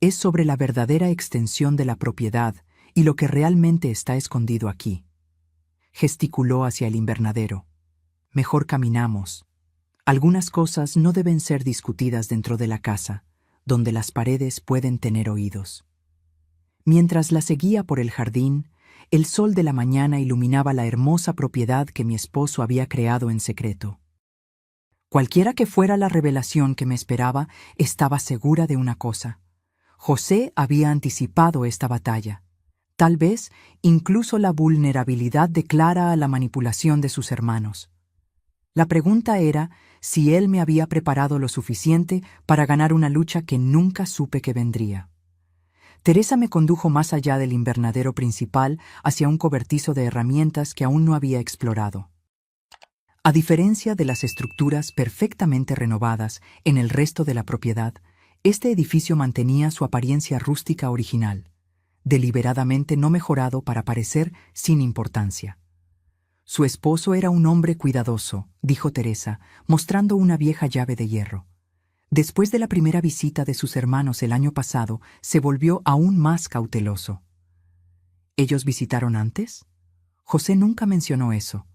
«Es sobre la verdadera extensión de la propiedad y lo que realmente está escondido aquí». Gesticuló hacia el invernadero. «Mejor caminamos. Algunas cosas no deben ser discutidas dentro de la casa, donde las paredes pueden tener oídos». Mientras la seguía por el jardín, el sol de la mañana iluminaba la hermosa propiedad que mi esposo había creado en secreto. Cualquiera que fuera la revelación que me esperaba, estaba segura de una cosa. José había anticipado esta batalla. Tal vez incluso la vulnerabilidad de Clara a la manipulación de sus hermanos. La pregunta era si él me había preparado lo suficiente para ganar una lucha que nunca supe que vendría. Teresa me condujo más allá del invernadero principal hacia un cobertizo de herramientas que aún no había explorado. A diferencia de las estructuras perfectamente renovadas en el resto de la propiedad, este edificio mantenía su apariencia rústica original, deliberadamente no mejorado para parecer sin importancia. «Su esposo era un hombre cuidadoso», dijo Teresa, mostrando una vieja llave de hierro. Después de la primera visita de sus hermanos el año pasado, se volvió aún más cauteloso. «¿Ellos visitaron antes?». José nunca mencionó eso.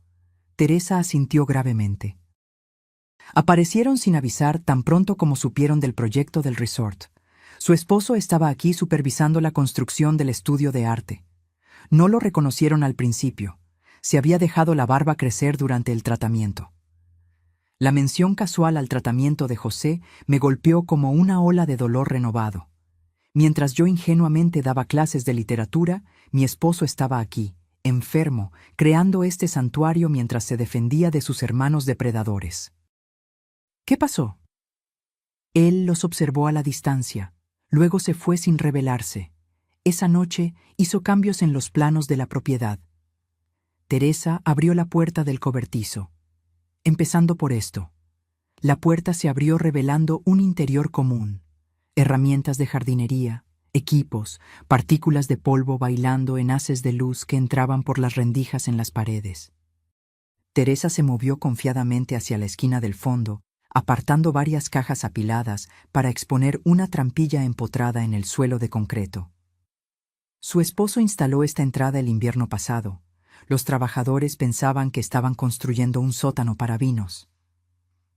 Teresa asintió gravemente. Aparecieron sin avisar tan pronto como supieron del proyecto del resort. Su esposo estaba aquí supervisando la construcción del estudio de arte. No lo reconocieron al principio. Se había dejado la barba crecer durante el tratamiento. La mención casual al tratamiento de José me golpeó como una ola de dolor renovado. Mientras yo ingenuamente daba clases de literatura, mi esposo estaba aquí, enfermo, creando este santuario mientras se defendía de sus hermanos depredadores. ¿Qué pasó? Él los observó a la distancia, luego se fue sin revelarse. Esa noche hizo cambios en los planos de la propiedad. Teresa abrió la puerta del cobertizo. Empezando por esto. La puerta se abrió revelando un interior común. Herramientas de jardinería, equipos, partículas de polvo bailando en haces de luz que entraban por las rendijas en las paredes. Teresa se movió confiadamente hacia la esquina del fondo, apartando varias cajas apiladas para exponer una trampilla empotrada en el suelo de concreto. Su esposo instaló esta entrada el invierno pasado. Los trabajadores pensaban que estaban construyendo un sótano para vinos.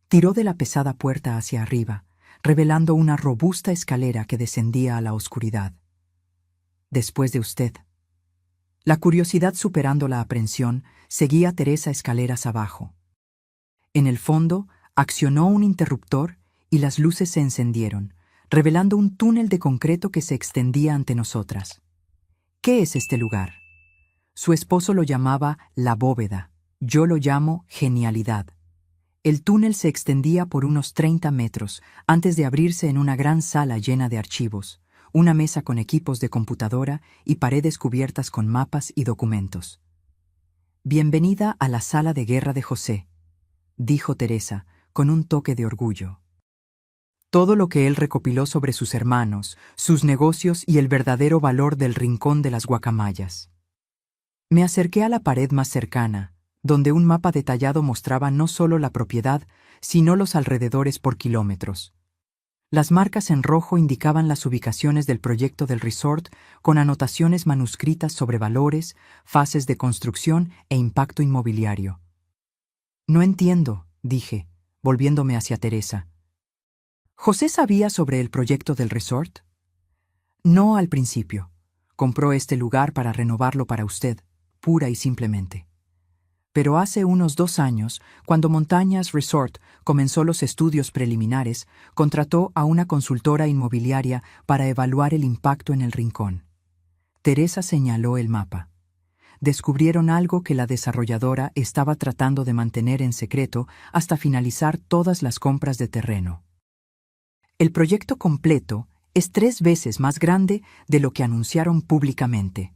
Tiró de la pesada puerta hacia arriba, revelando una robusta escalera que descendía a la oscuridad. Después de usted. La curiosidad superando la aprensión, seguía a Teresa escaleras abajo. En el fondo, accionó un interruptor y las luces se encendieron, revelando un túnel de concreto que se extendía ante nosotras. ¿Qué es este lugar? Su esposo lo llamaba la bóveda, yo lo llamo genialidad. El túnel se extendía por unos 30 metros antes de abrirse en una gran sala llena de archivos, una mesa con equipos de computadora y paredes cubiertas con mapas y documentos. Bienvenida a la sala de guerra de José, dijo Teresa, con un toque de orgullo. Todo lo que él recopiló sobre sus hermanos, sus negocios y el verdadero valor del rincón de las guacamayas. Me acerqué a la pared más cercana, donde un mapa detallado mostraba no solo la propiedad, sino los alrededores por kilómetros. Las marcas en rojo indicaban las ubicaciones del proyecto del resort con anotaciones manuscritas sobre valores, fases de construcción e impacto inmobiliario. No entiendo, dije, volviéndome hacia Teresa. ¿José sabía sobre el proyecto del resort? No al principio. Compró este lugar para renovarlo para usted, pura y simplemente. Pero hace unos 2 años, cuando Montañas Resort comenzó los estudios preliminares, contrató a una consultora inmobiliaria para evaluar el impacto en el rincón. Teresa señaló el mapa. Descubrieron algo que la desarrolladora estaba tratando de mantener en secreto hasta finalizar todas las compras de terreno. El proyecto completo es 3 veces más grande de lo que anunciaron públicamente.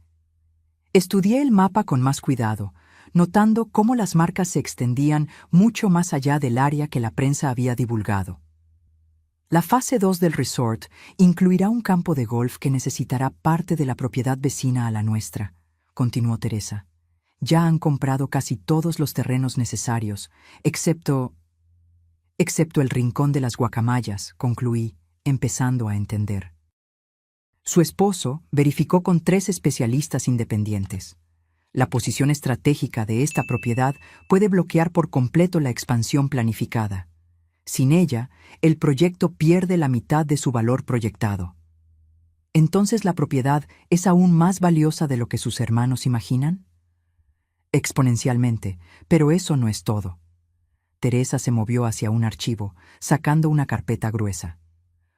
Estudié el mapa con más cuidado, notando cómo las marcas se extendían mucho más allá del área que la prensa había divulgado. La fase 2 del resort incluirá un campo de golf que necesitará parte de la propiedad vecina a la nuestra, continuó Teresa. Ya han comprado casi todos los terrenos necesarios, excepto el rincón de las guacamayas, concluí, empezando a entender. Su esposo verificó con 3 especialistas independientes. La posición estratégica de esta propiedad puede bloquear por completo la expansión planificada. Sin ella, el proyecto pierde la mitad de su valor proyectado. ¿Entonces la propiedad es aún más valiosa de lo que sus hermanos imaginan? Exponencialmente, pero eso no es todo. Teresa se movió hacia un archivo, sacando una carpeta gruesa.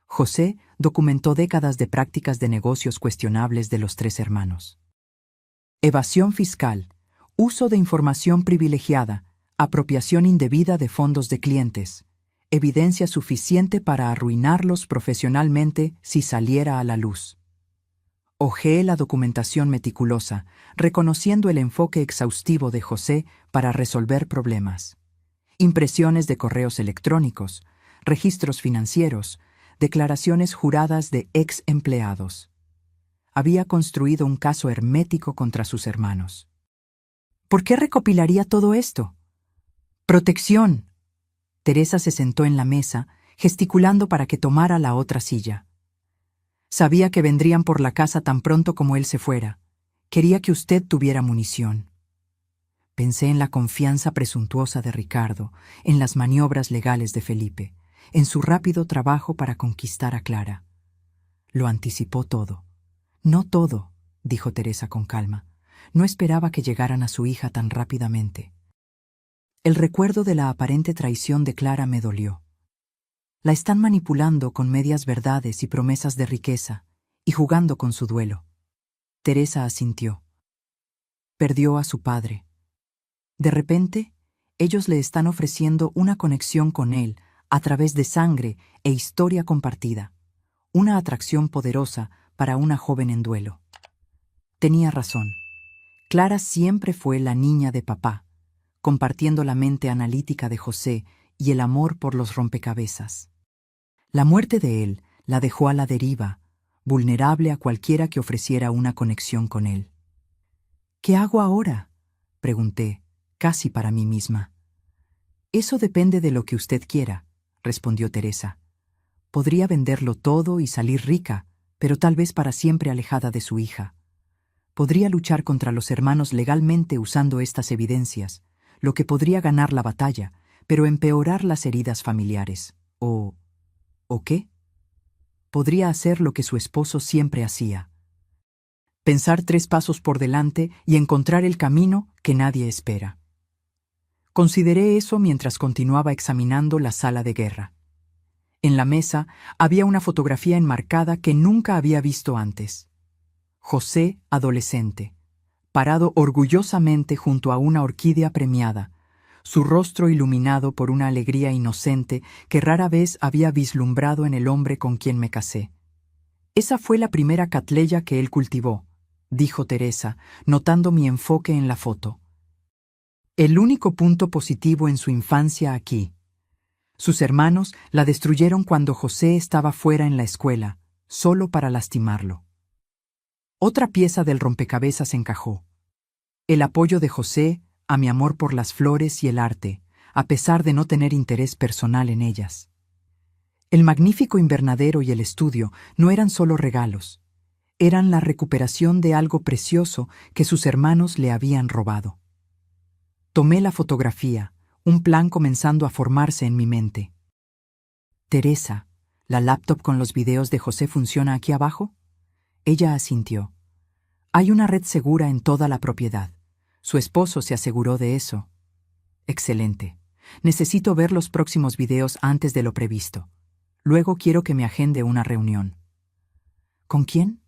José documentó décadas de prácticas de negocios cuestionables de los 3 hermanos. Evasión fiscal, uso de información privilegiada, apropiación indebida de fondos de clientes, evidencia suficiente para arruinarlos profesionalmente si saliera a la luz. Hojeé la documentación meticulosa, reconociendo el enfoque exhaustivo de José para resolver problemas. Impresiones de correos electrónicos, registros financieros, declaraciones juradas de ex empleados. Había construido un caso hermético contra sus hermanos. ¿Por qué recopilaría todo esto? ¡Protección! Teresa se sentó en la mesa, gesticulando para que tomara la otra silla. Sabía que vendrían por la casa tan pronto como él se fuera. Quería que usted tuviera munición. Pensé en la confianza presuntuosa de Ricardo, en las maniobras legales de Felipe, en su rápido trabajo para conquistar a Clara. Lo anticipó todo. No todo, dijo Teresa con calma. No esperaba que llegaran a su hija tan rápidamente. El recuerdo de la aparente traición de Clara me dolió. La están manipulando con medias verdades y promesas de riqueza, y jugando con su duelo. Teresa asintió. Perdió a su padre. De repente, ellos le están ofreciendo una conexión con él a través de sangre e historia compartida, una atracción poderosa para una joven en duelo. Tenía razón. Clara siempre fue la niña de papá, compartiendo la mente analítica de José y el amor por los rompecabezas. La muerte de él la dejó a la deriva, vulnerable a cualquiera que ofreciera una conexión con él. ¿Qué hago ahora?, pregunté, casi para mí misma. Eso depende de lo que usted quiera, respondió Teresa. Podría venderlo todo y salir rica, pero tal vez para siempre alejada de su hija. Podría luchar contra los hermanos legalmente usando estas evidencias, lo que podría ganar la batalla, pero empeorar las heridas familiares. ¿O qué? Podría hacer lo que su esposo siempre hacía. Pensar 3 pasos por delante y encontrar el camino que nadie espera. Consideré eso mientras continuaba examinando la sala de guerra. En la mesa había una fotografía enmarcada que nunca había visto antes. José, adolescente, parado orgullosamente junto a una orquídea premiada, su rostro iluminado por una alegría inocente que rara vez había vislumbrado en el hombre con quien me casé. Esa fue la primera Catleya que él cultivó, dijo Teresa, notando mi enfoque en la foto. El único punto positivo en su infancia aquí. Sus hermanos la destruyeron cuando José estaba fuera en la escuela, solo para lastimarlo. Otra pieza del rompecabezas encajó. El apoyo de José a mi amor por las flores y el arte, a pesar de no tener interés personal en ellas. El magnífico invernadero y el estudio no eran solo regalos, eran la recuperación de algo precioso que sus hermanos le habían robado. Tomé la fotografía, un plan comenzando a formarse en mi mente. Teresa, ¿la laptop con los videos de José funciona aquí abajo? Ella asintió. Hay una red segura en toda la propiedad. Su esposo se aseguró de eso. Excelente. Necesito ver los próximos videos antes de lo previsto. Luego quiero que me agende una reunión. ¿Con quién?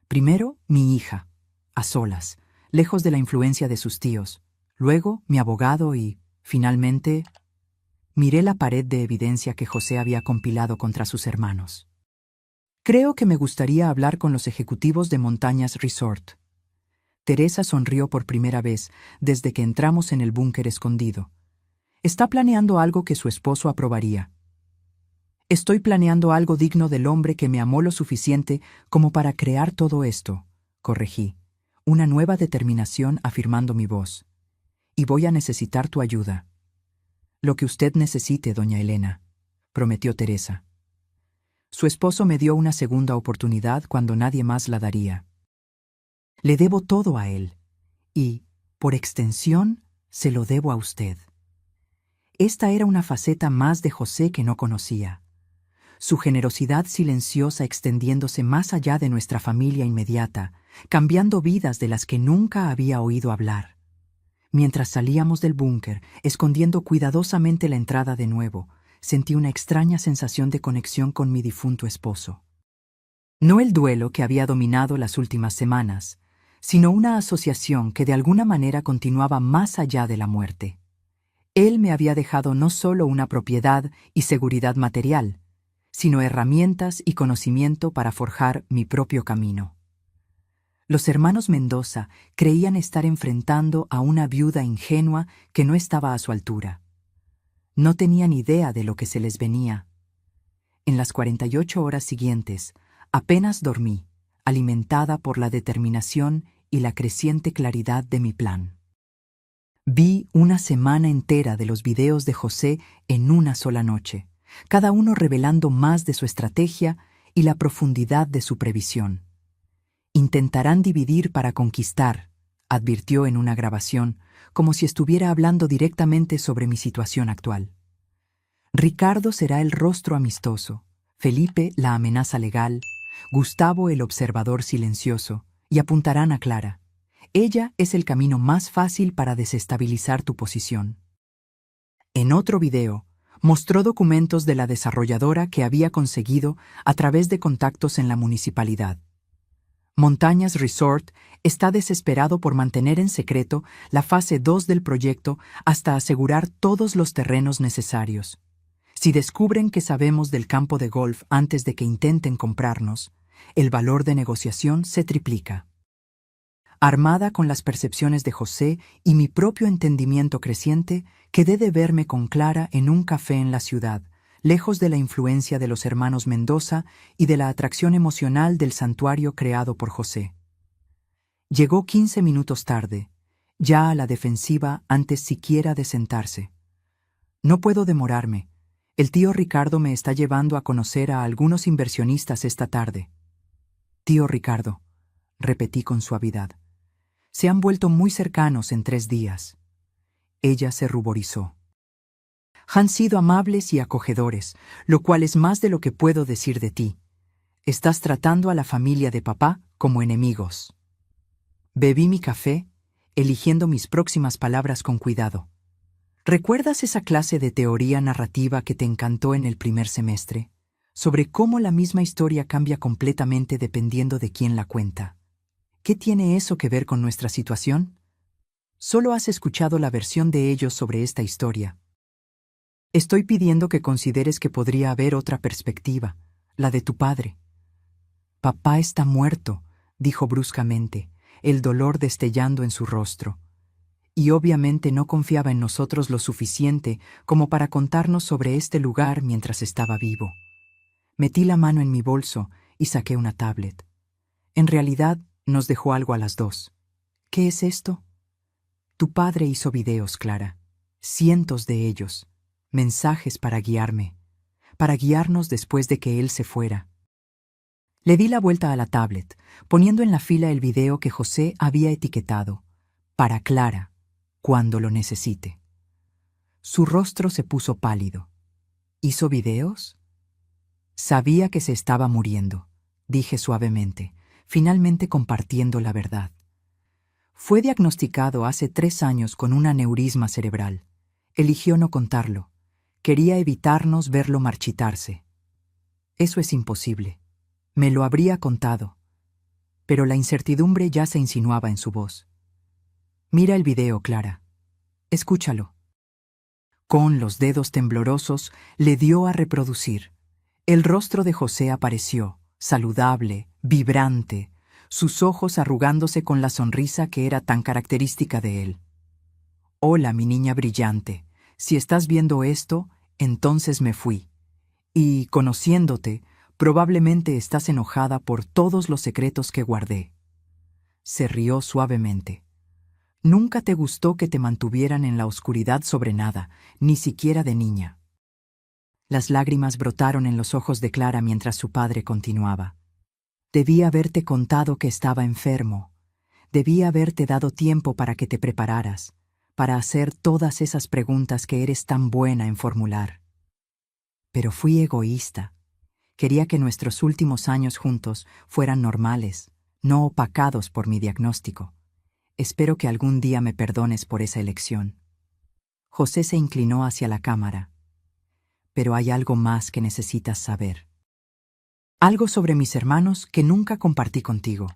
Primero, mi hija, a solas, lejos de la influencia de sus tíos. Luego, mi abogado y, finalmente, miré la pared de evidencia que José había compilado contra sus hermanos. Creo que me gustaría hablar con los ejecutivos de Montañas Resort. Teresa sonrió por primera vez desde que entramos en el búnker escondido. Está planeando algo que su esposo aprobaría. Estoy planeando algo digno del hombre que me amó lo suficiente como para crear todo esto, corregí, una nueva determinación afirmando mi voz. Y voy a necesitar tu ayuda. Lo que usted necesite, doña Elena, prometió Teresa. Su esposo me dio una segunda oportunidad cuando nadie más la daría. Le debo todo a él, y, por extensión, se lo debo a usted. Esta era una faceta más de José que no conocía. Su generosidad silenciosa extendiéndose más allá de nuestra familia inmediata, cambiando vidas de las que nunca había oído hablar. Mientras salíamos del búnker, escondiendo cuidadosamente la entrada de nuevo, sentí una extraña sensación de conexión con mi difunto esposo. No el duelo que había dominado las últimas semanas, sino una asociación que de alguna manera continuaba más allá de la muerte. Él me había dejado no solo una propiedad y seguridad material, sino herramientas y conocimiento para forjar mi propio camino. Los hermanos Mendoza creían estar enfrentando a una viuda ingenua que no estaba a su altura. No tenían idea de lo que se les venía. En las 48 horas siguientes, apenas dormí, alimentada por la determinación y la creciente claridad de mi plan. Vi una semana entera de los videos de José en una sola noche, cada uno revelando más de su estrategia y la profundidad de su previsión. Intentarán dividir para conquistar, advirtió en una grabación, como si estuviera hablando directamente sobre mi situación actual. Ricardo será el rostro amistoso, Felipe la amenaza legal, Gustavo el observador silencioso, y apuntarán a Clara. Ella es el camino más fácil para desestabilizar tu posición. En otro video, mostró documentos de la desarrolladora que había conseguido a través de contactos en la municipalidad. Montañas Resort está desesperado por mantener en secreto la fase 2 del proyecto hasta asegurar todos los terrenos necesarios. Si descubren que sabemos del campo de golf antes de que intenten comprarnos, el valor de negociación se triplica. Armada con las percepciones de José y mi propio entendimiento creciente, quedé de verme con Clara en un café en la ciudad, lejos de la influencia de los hermanos Mendoza y de la atracción emocional del santuario creado por José. Llegó 15 minutos tarde, ya a la defensiva antes siquiera de sentarse. No puedo demorarme. El tío Ricardo me está llevando a conocer a algunos inversionistas esta tarde. Tío Ricardo, repetí con suavidad. Se han vuelto muy cercanos en 3 días. Ella se ruborizó. Han sido amables y acogedores, lo cual es más de lo que puedo decir de ti. Estás tratando a la familia de papá como enemigos. Bebí mi café, eligiendo mis próximas palabras con cuidado. ¿Recuerdas esa clase de teoría narrativa que te encantó en el primer semestre? Sobre cómo la misma historia cambia completamente dependiendo de quién la cuenta. ¿Qué tiene eso que ver con nuestra situación? Solo has escuchado la versión de ellos sobre esta historia. Estoy pidiendo que consideres que podría haber otra perspectiva, la de tu padre. Papá está muerto, dijo bruscamente, el dolor destellando en su rostro. Y obviamente no confiaba en nosotros lo suficiente como para contarnos sobre este lugar mientras estaba vivo. Metí la mano en mi bolso y saqué una tablet. En realidad, nos dejó algo a las 2. ¿Qué es esto? Tu padre hizo videos, Clara. Cientos de ellos. Mensajes para guiarme. Para guiarnos después de que él se fuera. Le di la vuelta a la tablet, poniendo en la fila el video que José había etiquetado. Para Clara, cuando lo necesite. Su rostro se puso pálido. ¿Hizo videos? Sabía que se estaba muriendo, dije suavemente, finalmente compartiendo la verdad. Fue diagnosticado hace 3 años con un aneurisma cerebral. Eligió no contarlo. Quería evitarnos verlo marchitarse. Eso es imposible. Me lo habría contado. Pero la incertidumbre ya se insinuaba en su voz. Mira el video, Clara. Escúchalo. Con los dedos temblorosos le dio a reproducir. El rostro de José apareció, saludable, vibrante, sus ojos arrugándose con la sonrisa que era tan característica de él. Hola, mi niña brillante. Si estás viendo esto, entonces me fui. Y, conociéndote, probablemente estás enojada por todos los secretos que guardé. Se rió suavemente. Nunca te gustó que te mantuvieran en la oscuridad sobre nada, ni siquiera de niña. Las lágrimas brotaron en los ojos de Clara mientras su padre continuaba. Debí haberte contado que estaba enfermo. Debí haberte dado tiempo para que te prepararas, para hacer todas esas preguntas que eres tan buena en formular. Pero fui egoísta. Quería que nuestros últimos años juntos fueran normales, no opacados por mi diagnóstico. Espero que algún día me perdones por esa elección. José se inclinó hacia la cámara. Pero hay algo más que necesitas saber. Algo sobre mis hermanos que nunca compartí contigo.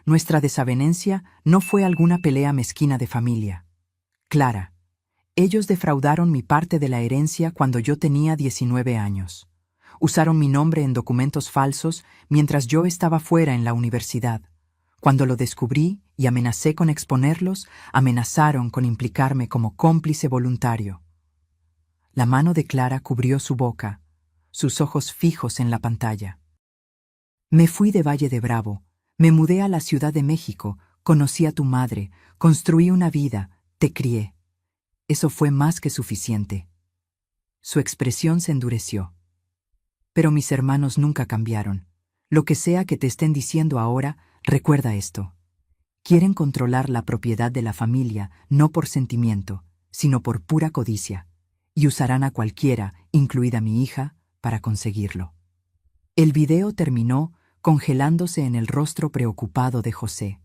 Nuestra desavenencia no fue alguna pelea mezquina de familia. Clara, ellos defraudaron mi parte de la herencia cuando yo tenía 19 años. Usaron mi nombre en documentos falsos mientras yo estaba fuera en la universidad. Cuando lo descubrí y amenacé con exponerlos, amenazaron con implicarme como cómplice voluntario. La mano de Clara cubrió su boca, sus ojos fijos en la pantalla. Me fui de Valle de Bravo, me mudé a la Ciudad de México, conocí a tu madre, construí una vida, te crié. Eso fue más que suficiente. Su expresión se endureció. Pero mis hermanos nunca cambiaron. Lo que sea que te estén diciendo ahora, recuerda esto. Quieren controlar la propiedad de la familia no por sentimiento, sino por pura codicia, y usarán a cualquiera, incluida mi hija, para conseguirlo. El video terminó congelándose en el rostro preocupado de José.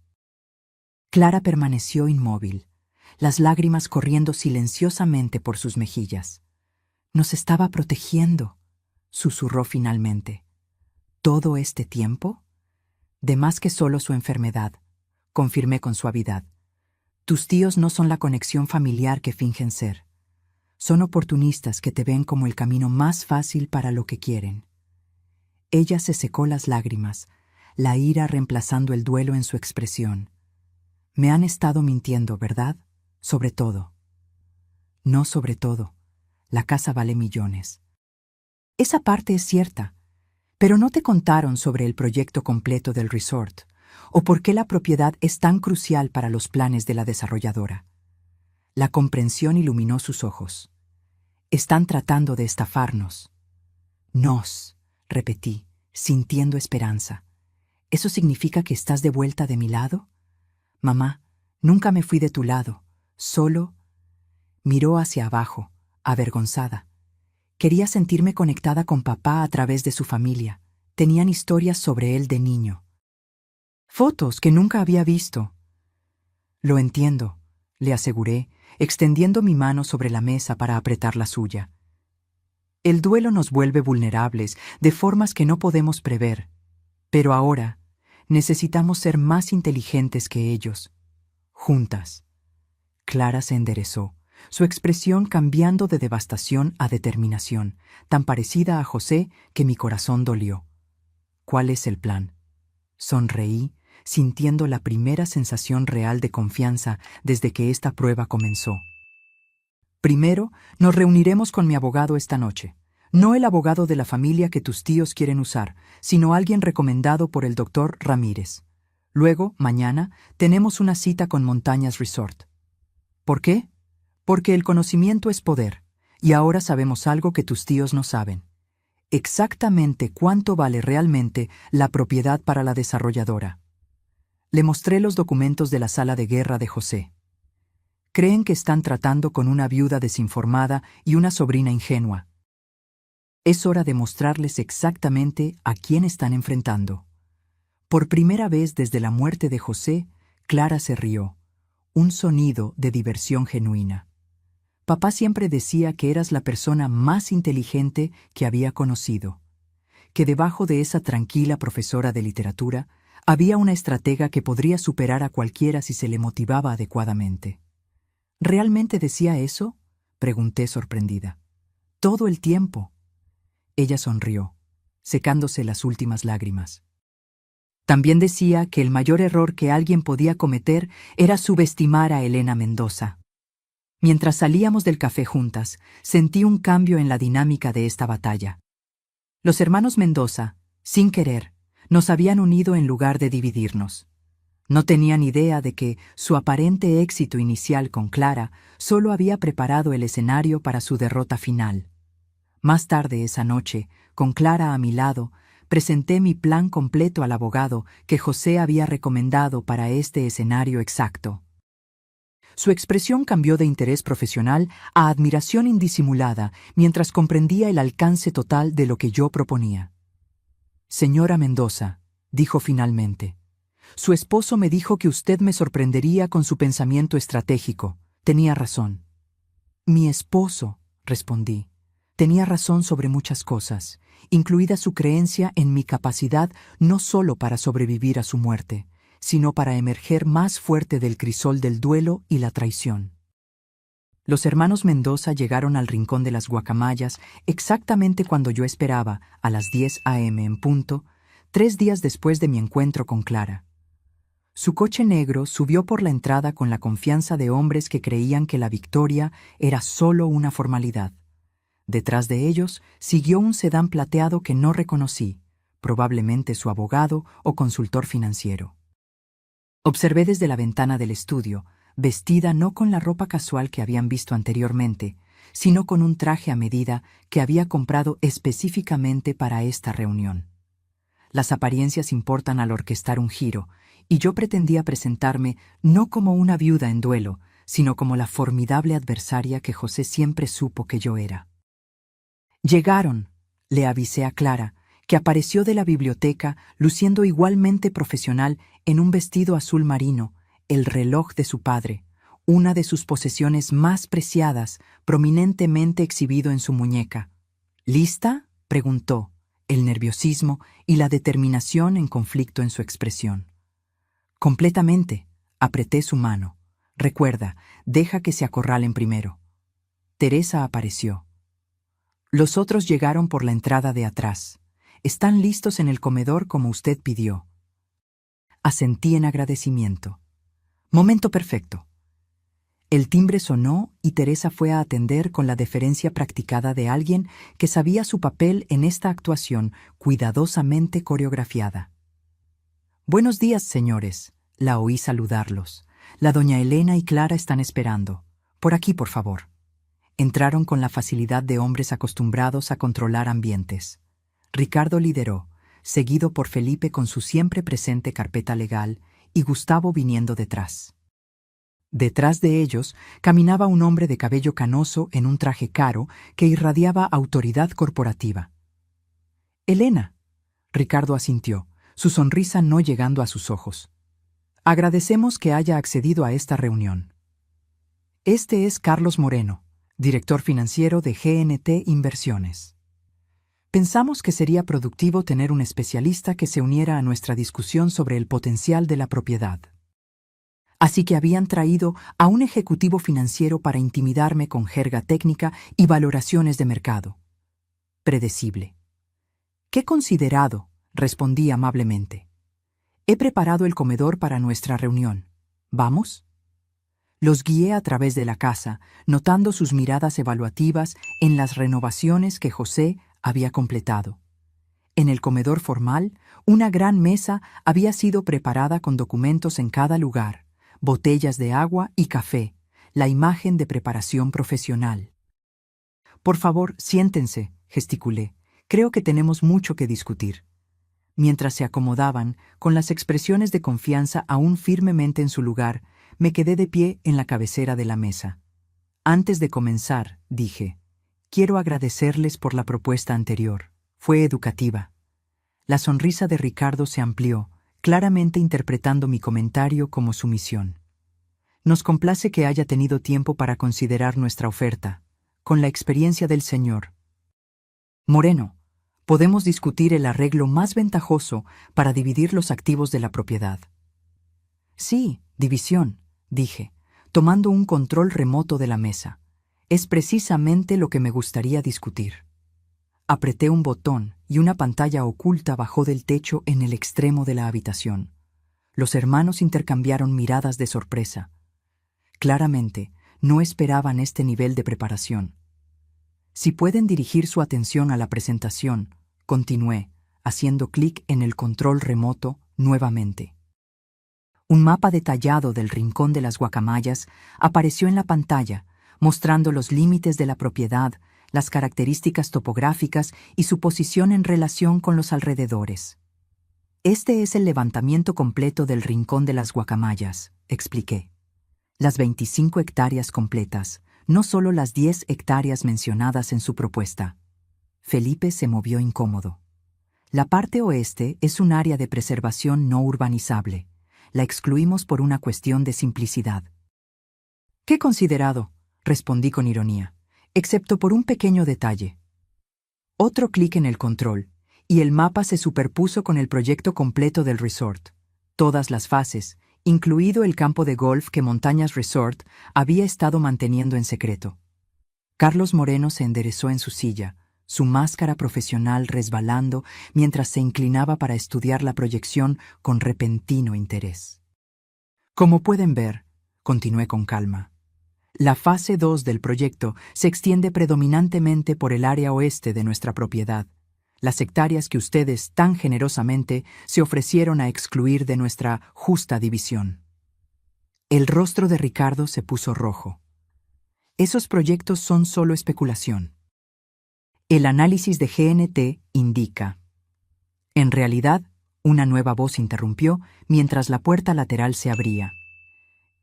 Clara permaneció inmóvil, las lágrimas corriendo silenciosamente por sus mejillas. «Nos estaba protegiendo», susurró finalmente. «¿Todo este tiempo?» «De más que solo su enfermedad», confirmé con suavidad. «Tus tíos no son la conexión familiar que fingen ser. Son oportunistas que te ven como el camino más fácil para lo que quieren». Ella se secó las lágrimas, la ira reemplazando el duelo en su expresión. «Me han estado mintiendo, ¿verdad? Sobre todo». «No sobre todo. La casa vale millones». «Esa parte es cierta, pero no te contaron sobre el proyecto completo del resort, o por qué la propiedad es tan crucial para los planes de la desarrolladora». La comprensión iluminó sus ojos. «Están tratando de estafarnos». «Nos», repetí, sintiendo esperanza. «¿Eso significa que estás de vuelta de mi lado?» «Mamá, nunca me fui de tu lado, solo…» Miró hacia abajo, avergonzada. Quería sentirme conectada con papá a través de su familia. Tenían historias sobre él de niño. Fotos que nunca había visto. «Lo entiendo», le aseguré, extendiendo mi mano sobre la mesa para apretar la suya. «El duelo nos vuelve vulnerables de formas que no podemos prever. Pero ahora necesitamos ser más inteligentes que ellos. Juntas». Clara se enderezó, su expresión cambiando de devastación a determinación, tan parecida a José que mi corazón dolió. «¿Cuál es el plan?». Sonreí, sintiendo la primera sensación real de confianza desde que esta prueba comenzó. «Primero, nos reuniremos con mi abogado esta noche. No el abogado de la familia que tus tíos quieren usar, sino alguien recomendado por el doctor Ramírez. Luego, mañana, tenemos una cita con Montañas Resort». «¿Por qué?». «Porque el conocimiento es poder, y ahora sabemos algo que tus tíos no saben. Exactamente cuánto vale realmente la propiedad para la desarrolladora». Le mostré los documentos de la sala de guerra de José. «Creen que están tratando con una viuda desinformada y una sobrina ingenua. Es hora de mostrarles exactamente a quién están enfrentando». Por primera vez desde la muerte de José, Clara se rió, un sonido de diversión genuina. «Papá siempre decía que eras la persona más inteligente que había conocido, que debajo de esa tranquila profesora de literatura había una estratega que podría superar a cualquiera si se le motivaba adecuadamente». «¿Realmente decía eso?», pregunté sorprendida. «Todo el tiempo». Ella sonrió, secándose las últimas lágrimas. «También decía que el mayor error que alguien podía cometer era subestimar a Elena Mendoza». Mientras salíamos del café juntas, sentí un cambio en la dinámica de esta batalla. Los hermanos Mendoza, sin querer, nos habían unido en lugar de dividirnos. No tenían idea de que su aparente éxito inicial con Clara solo había preparado el escenario para su derrota final. Más tarde esa noche, con Clara a mi lado, presenté mi plan completo al abogado que José había recomendado para este escenario exacto. Su expresión cambió de interés profesional a admiración indisimulada mientras comprendía el alcance total de lo que yo proponía. «Señora Mendoza», dijo finalmente, «su esposo me dijo que usted me sorprendería con su pensamiento estratégico. Tenía razón». «Mi esposo», respondí, «tenía razón sobre muchas cosas, incluida su creencia en mi capacidad no solo para sobrevivir a su muerte, sino para emerger más fuerte del crisol del duelo y la traición». Los hermanos Mendoza llegaron al rincón de las guacamayas exactamente cuando yo esperaba, a las 10 a.m. en punto, 3 días después de mi encuentro con Clara. Su coche negro subió por la entrada con la confianza de hombres que creían que la victoria era solo una formalidad. Detrás de ellos siguió un sedán plateado que no reconocí, probablemente su abogado o consultor financiero. Observé desde la ventana del estudio, vestida no con la ropa casual que habían visto anteriormente, sino con un traje a medida que había comprado específicamente para esta reunión. Las apariencias importan al orquestar un giro, y yo pretendía presentarme no como una viuda en duelo, sino como la formidable adversaria que José siempre supo que yo era. Llegaron, le avisé a Clara, que apareció de la biblioteca luciendo igualmente profesional en un vestido azul marino, el reloj de su padre, una de sus posesiones más preciadas, prominentemente exhibido en su muñeca. ¿Lista?, preguntó, el nerviosismo y la determinación en conflicto en su expresión. Completamente, apreté su mano. Recuerda, deja que se acorralen primero. Teresa apareció. Los otros llegaron por la entrada de atrás. Están listos en el comedor como usted pidió. Asentí en agradecimiento. Momento perfecto. El timbre sonó y Teresa fue a atender con la deferencia practicada de alguien que sabía su papel en esta actuación cuidadosamente coreografiada. «Buenos días, señores», la oí saludarlos. «La doña Elena y Clara están esperando. Por aquí, por favor». Entraron con la facilidad de hombres acostumbrados a controlar ambientes. Ricardo lideró, seguido por Felipe con su siempre presente carpeta legal y Gustavo viniendo detrás. Detrás de ellos caminaba un hombre de cabello canoso en un traje caro que irradiaba autoridad corporativa. «Elena», Ricardo asintió, su sonrisa no llegando a sus ojos. «Agradecemos que haya accedido a esta reunión. Este es Carlos Moreno, director financiero de GNT Inversiones. Pensamos que sería productivo tener un especialista que se uniera a nuestra discusión sobre el potencial de la propiedad. Así que habían traído a un ejecutivo financiero para intimidarme con jerga técnica y valoraciones de mercado. Predecible. «Qué considerado», respondí amablemente. «He preparado el comedor para nuestra reunión. ¿Vamos?». Los guié a través de la casa, notando sus miradas evaluativas en las renovaciones que José había completado. En el comedor formal, una gran mesa había sido preparada con documentos en cada lugar, botellas de agua y café, la imagen de preparación profesional. «Por favor, siéntense», gesticulé. «Creo que tenemos mucho que discutir». Mientras se acomodaban, con las expresiones de confianza aún firmemente en su lugar, me quedé de pie en la cabecera de la mesa. «Antes de comenzar», dije, «quiero agradecerles por la propuesta anterior. Fue educativa». La sonrisa de Ricardo se amplió, claramente interpretando mi comentario como sumisión. «Nos complace que haya tenido tiempo para considerar nuestra oferta. Con la experiencia del señor Moreno, podemos discutir el arreglo más ventajoso para dividir los activos de la propiedad». «Sí, división», dije, tomando un control remoto de la mesa. «Es precisamente lo que me gustaría discutir». Apreté un botón y una pantalla oculta bajó del techo en el extremo de la habitación. Los hermanos intercambiaron miradas de sorpresa. Claramente, no esperaban este nivel de preparación. «Si pueden dirigir su atención a la presentación», continué, haciendo clic en el control remoto nuevamente. Un mapa detallado del Rincón de las Guacamayas apareció en la pantalla, mostrando los límites de la propiedad, las características topográficas y su posición en relación con los alrededores. «Este es el levantamiento completo del Rincón de las Guacamayas», expliqué. «Las 25 hectáreas completas, no solo las 10 hectáreas mencionadas en su propuesta». Felipe se movió incómodo. «La parte oeste es un área de preservación no urbanizable. La excluimos por una cuestión de simplicidad». «Qué considerado», respondí con ironía, «excepto por un pequeño detalle». Otro clic en el control, y el mapa se superpuso con el proyecto completo del resort. Todas las fases, incluido el campo de golf que Montañas Resort había estado manteniendo en secreto. Carlos Moreno se enderezó en su silla, su máscara profesional resbalando mientras se inclinaba para estudiar la proyección con repentino interés. «Como pueden ver», continué con calma, «la fase 2 del proyecto se extiende predominantemente por el área oeste de nuestra propiedad, las hectáreas que ustedes tan generosamente se ofrecieron a excluir de nuestra justa división». El rostro de Ricardo se puso rojo. «Esos proyectos son solo especulación. El análisis de GNT indica». En realidad, una nueva voz interrumpió mientras la puerta lateral se abría.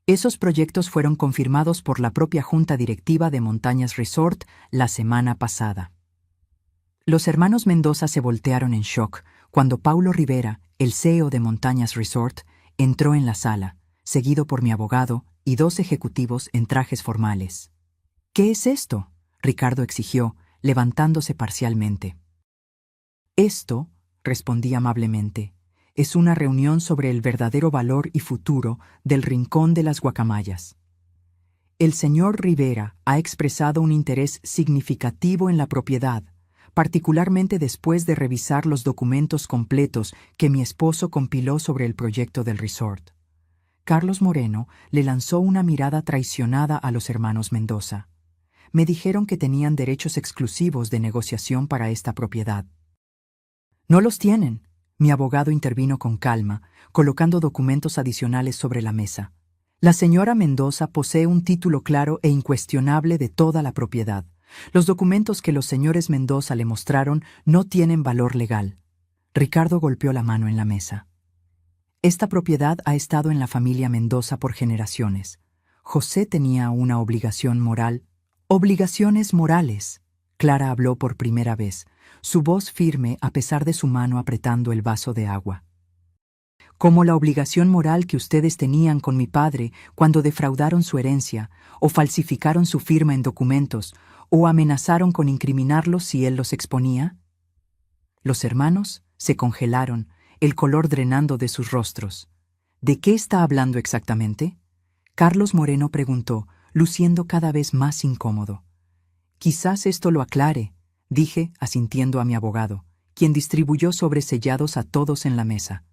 Esos proyectos fueron confirmados por la propia Junta Directiva de Montañas Resort la semana pasada. Los hermanos Mendoza se voltearon en shock cuando Paulo Rivera, el CEO de Montañas Resort, entró en la sala, seguido por mi abogado y 2 ejecutivos en trajes formales. «¿Qué es esto?», Ricardo exigió, levantándose parcialmente. «Esto», respondí amablemente, «es una reunión sobre el verdadero valor y futuro del Rincón de las Guacamayas. El señor Rivera ha expresado un interés significativo en la propiedad, particularmente después de revisar los documentos completos que mi esposo compiló sobre el proyecto del resort». Carlos Moreno le lanzó una mirada traicionada a los hermanos Mendoza. Me dijeron que tenían derechos exclusivos de negociación para esta propiedad. «No los tienen», mi abogado intervino con calma, colocando documentos adicionales sobre la mesa. «La señora Mendoza posee un título claro e incuestionable de toda la propiedad. Los documentos que los señores Mendoza le mostraron no tienen valor legal». Ricardo golpeó la mano en la mesa. «Esta propiedad ha estado en la familia Mendoza por generaciones. José tenía una obligación moral». «Obligaciones morales», Clara habló por primera vez, su voz firme a pesar de su mano apretando el vaso de agua. «Como la obligación moral que ustedes tenían con mi padre cuando defraudaron su herencia, o falsificaron su firma en documentos, o amenazaron con incriminarlo si él los exponía». Los hermanos se congelaron, el color drenando de sus rostros. «¿De qué está hablando exactamente?», Carlos Moreno preguntó, luciendo cada vez más incómodo. «Quizás esto lo aclare», dije, asintiendo a mi abogado, quien distribuyó sobresellados a todos en la mesa.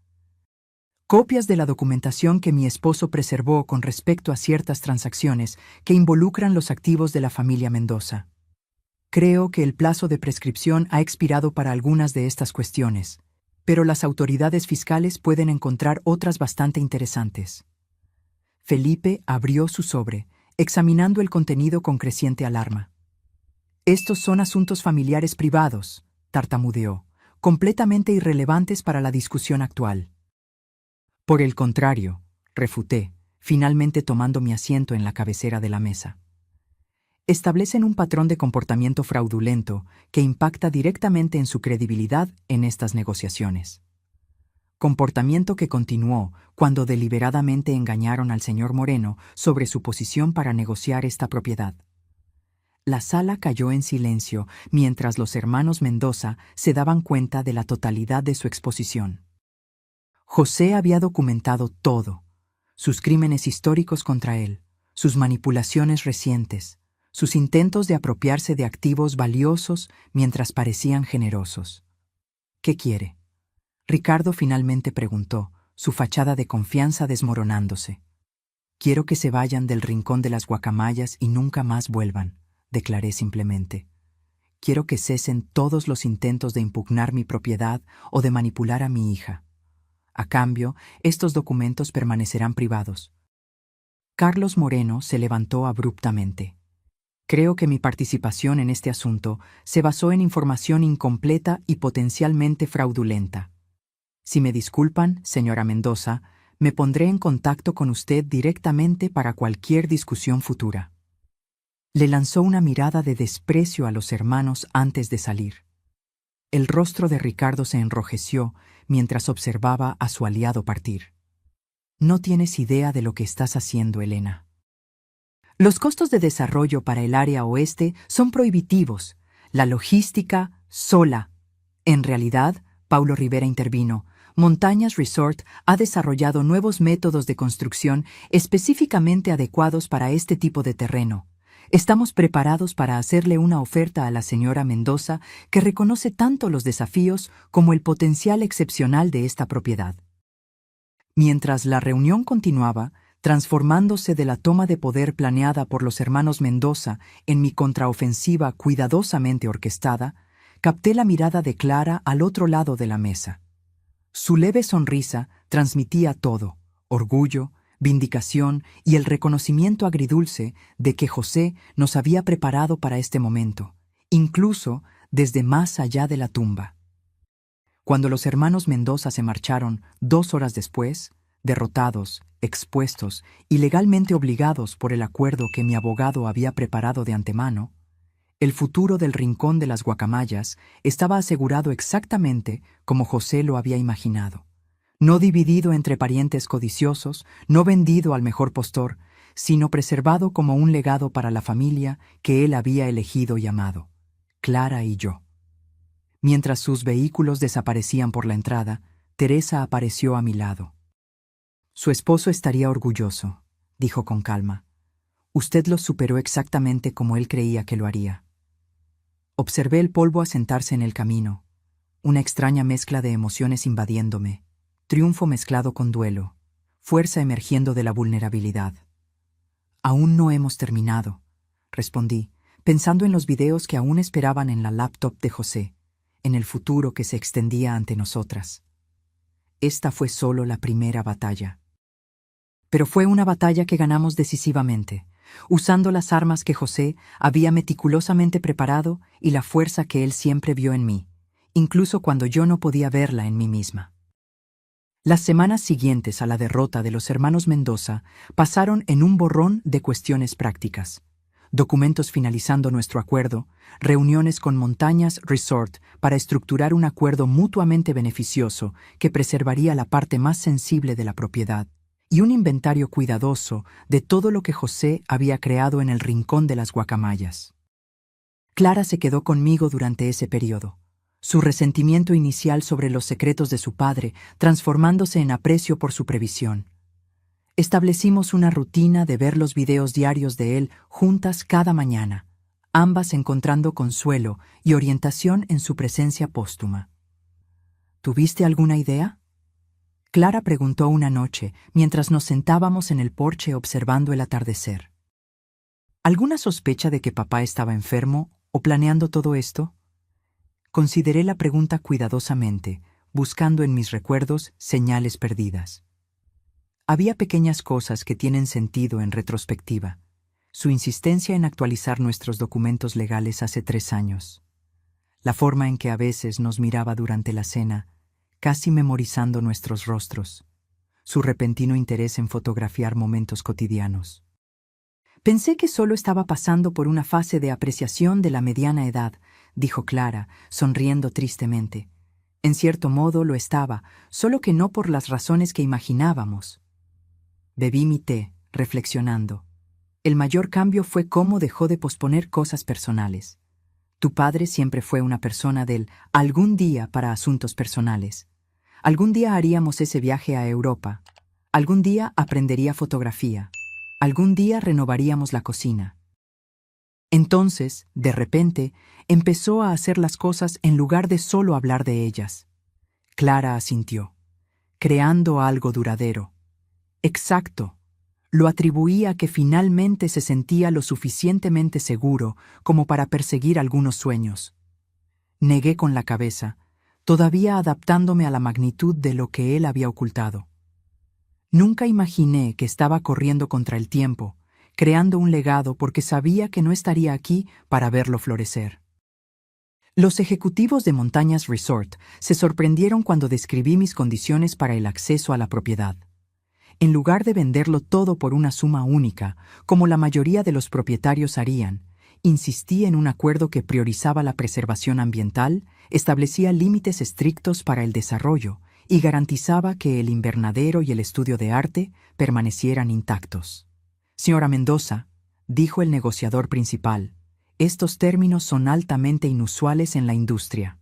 «Copias de la documentación que mi esposo preservó con respecto a ciertas transacciones que involucran los activos de la familia Mendoza. Creo que el plazo de prescripción ha expirado para algunas de estas cuestiones, pero las autoridades fiscales pueden encontrar otras bastante interesantes». Felipe abrió su sobre, examinando el contenido con creciente alarma. «Estos son asuntos familiares privados», tartamudeó, «completamente irrelevantes para la discusión actual». «Por el contrario», refuté, finalmente tomando mi asiento en la cabecera de la mesa. «Establecen un patrón de comportamiento fraudulento que impacta directamente en su credibilidad en estas negociaciones. Comportamiento que continuó cuando deliberadamente engañaron al señor Moreno sobre su posición para negociar esta propiedad». La sala cayó en silencio mientras los hermanos Mendoza se daban cuenta de la totalidad de su exposición. José había documentado todo: sus crímenes históricos contra él, sus manipulaciones recientes, sus intentos de apropiarse de activos valiosos mientras parecían generosos. «¿Qué quiere?», Ricardo finalmente preguntó, su fachada de confianza desmoronándose. «Quiero que se vayan del Rincón de las Guacamayas y nunca más vuelvan», declaré simplemente. «Quiero que cesen todos los intentos de impugnar mi propiedad o de manipular a mi hija. A cambio, estos documentos permanecerán privados». Carlos Moreno se levantó abruptamente. «Creo que mi participación en este asunto se basó en información incompleta y potencialmente fraudulenta. Si me disculpan, señora Mendoza, me pondré en contacto con usted directamente para cualquier discusión futura». Le lanzó una mirada de desprecio a los hermanos antes de salir. El rostro de Ricardo se enrojeció mientras observaba a su aliado partir. «No tienes idea de lo que estás haciendo, Elena. Los costos de desarrollo para el área oeste son prohibitivos. La logística, sola». «En realidad», Paulo Rivera intervino, «Montañas Resort ha desarrollado nuevos métodos de construcción específicamente adecuados para este tipo de terreno. Estamos preparados para hacerle una oferta a la señora Mendoza que reconoce tanto los desafíos como el potencial excepcional de esta propiedad». Mientras la reunión continuaba, transformándose de la toma de poder planeada por los hermanos Mendoza en mi contraofensiva cuidadosamente orquestada, capté la mirada de Clara al otro lado de la mesa. Su leve sonrisa transmitía todo: orgullo, vindicación y el reconocimiento agridulce de que José nos había preparado para este momento, incluso desde más allá de la tumba. Cuando los hermanos Mendoza se marcharon 2 horas después, derrotados, expuestos y legalmente obligados por el acuerdo que mi abogado había preparado de antemano, el futuro del Rincón de las Guacamayas estaba asegurado exactamente como José lo había imaginado. No dividido entre parientes codiciosos, no vendido al mejor postor, sino preservado como un legado para la familia que él había elegido y amado, Clara y yo. Mientras sus vehículos desaparecían por la entrada, Teresa apareció a mi lado. Su esposo estaría orgulloso, dijo con calma. Usted lo superó exactamente como él creía que lo haría. Observé el polvo asentarse en el camino, una extraña mezcla de emociones invadiéndome, triunfo mezclado con duelo, fuerza emergiendo de la vulnerabilidad. Aún no hemos terminado, respondí, pensando en los videos que aún esperaban en la laptop de José, en el futuro que se extendía ante nosotras. Esta fue solo la primera batalla. Pero fue una batalla que ganamos decisivamente, usando las armas que José había meticulosamente preparado y la fuerza que él siempre vio en mí, incluso cuando yo no podía verla en mí misma. Las semanas siguientes a la derrota de los hermanos Mendoza pasaron en un borrón de cuestiones prácticas. Documentos finalizando nuestro acuerdo, reuniones con Montañas Resort para estructurar un acuerdo mutuamente beneficioso que preservaría la parte más sensible de la propiedad, y un inventario cuidadoso de todo lo que José había creado en el Rincón de las Guacamayas. Clara se quedó conmigo durante ese periodo, su resentimiento inicial sobre los secretos de su padre transformándose en aprecio por su previsión. Establecimos una rutina de ver los videos diarios de él juntas cada mañana, ambas encontrando consuelo y orientación en su presencia póstuma. ¿Tuviste alguna idea?, Clara preguntó una noche mientras nos sentábamos en el porche observando el atardecer. ¿Alguna sospecha de que papá estaba enfermo o planeando todo esto? Consideré la pregunta cuidadosamente, buscando en mis recuerdos señales perdidas. Había pequeñas cosas que tienen sentido en retrospectiva. Su insistencia en actualizar nuestros documentos legales hace 3 años. La forma en que a veces nos miraba durante la cena, casi memorizando nuestros rostros. Su repentino interés en fotografiar momentos cotidianos. Pensé que solo estaba pasando por una fase de apreciación de la mediana edad, dijo Clara, sonriendo tristemente. En cierto modo lo estaba, solo que no por las razones que imaginábamos. Bebí mi té, reflexionando. El mayor cambio fue cómo dejó de posponer cosas personales. Tu padre siempre fue una persona del algún día para asuntos personales. Algún día haríamos ese viaje a Europa. Algún día aprendería fotografía. Algún día renovaríamos la cocina. Entonces, de repente, empezó a hacer las cosas en lugar de solo hablar de ellas. Clara asintió, creando algo duradero. Exacto. Lo atribuía a que finalmente se sentía lo suficientemente seguro como para perseguir algunos sueños. Negué con la cabeza, todavía adaptándome a la magnitud de lo que él había ocultado. Nunca imaginé que estaba corriendo contra el tiempo, creando un legado porque sabía que no estaría aquí para verlo florecer. Los ejecutivos de Montañas Resort se sorprendieron cuando describí mis condiciones para el acceso a la propiedad. En lugar de venderlo todo por una suma única, como la mayoría de los propietarios harían, insistí en un acuerdo que priorizaba la preservación ambiental, establecía límites estrictos para el desarrollo y garantizaba que el invernadero y el estudio de arte permanecieran intactos. Señora Mendoza, dijo el negociador principal, estos términos son altamente inusuales en la industria.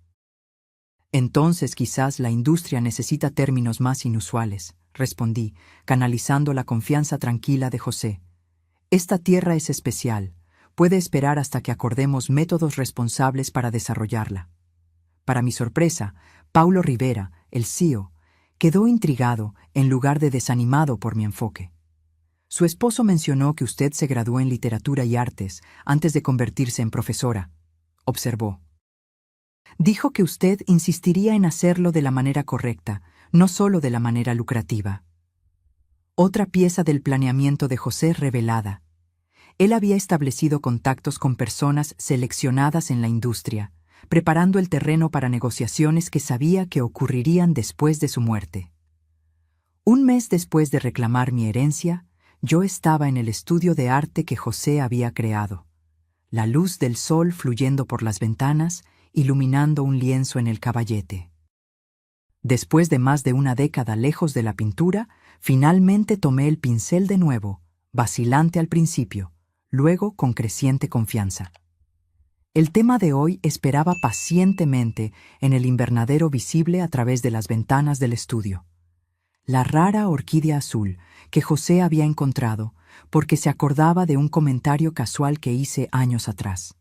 Entonces quizás la industria necesita términos más inusuales, respondí, canalizando la confianza tranquila de José. Esta tierra es especial, puede esperar hasta que acordemos métodos responsables para desarrollarla. Para mi sorpresa, Paulo Rivera, el CEO, quedó intrigado en lugar de desanimado por mi enfoque. Su esposo mencionó que usted se graduó en literatura y artes antes de convertirse en profesora, observó. Dijo que usted insistiría en hacerlo de la manera correcta, no solo de la manera lucrativa. Otra pieza del planeamiento de José revelada. Él había establecido contactos con personas seleccionadas en la industria, preparando el terreno para negociaciones que sabía que ocurrirían después de su muerte. Un mes después de reclamar mi herencia, yo estaba en el estudio de arte que José había creado. La luz del sol fluyendo por las ventanas, iluminando un lienzo en el caballete. Después de más de una década lejos de la pintura, finalmente tomé el pincel de nuevo, vacilante al principio, luego con creciente confianza. El tema de hoy esperaba pacientemente en el invernadero visible a través de las ventanas del estudio. La rara orquídea azul que José había encontrado porque se acordaba de un comentario casual que hice años atrás.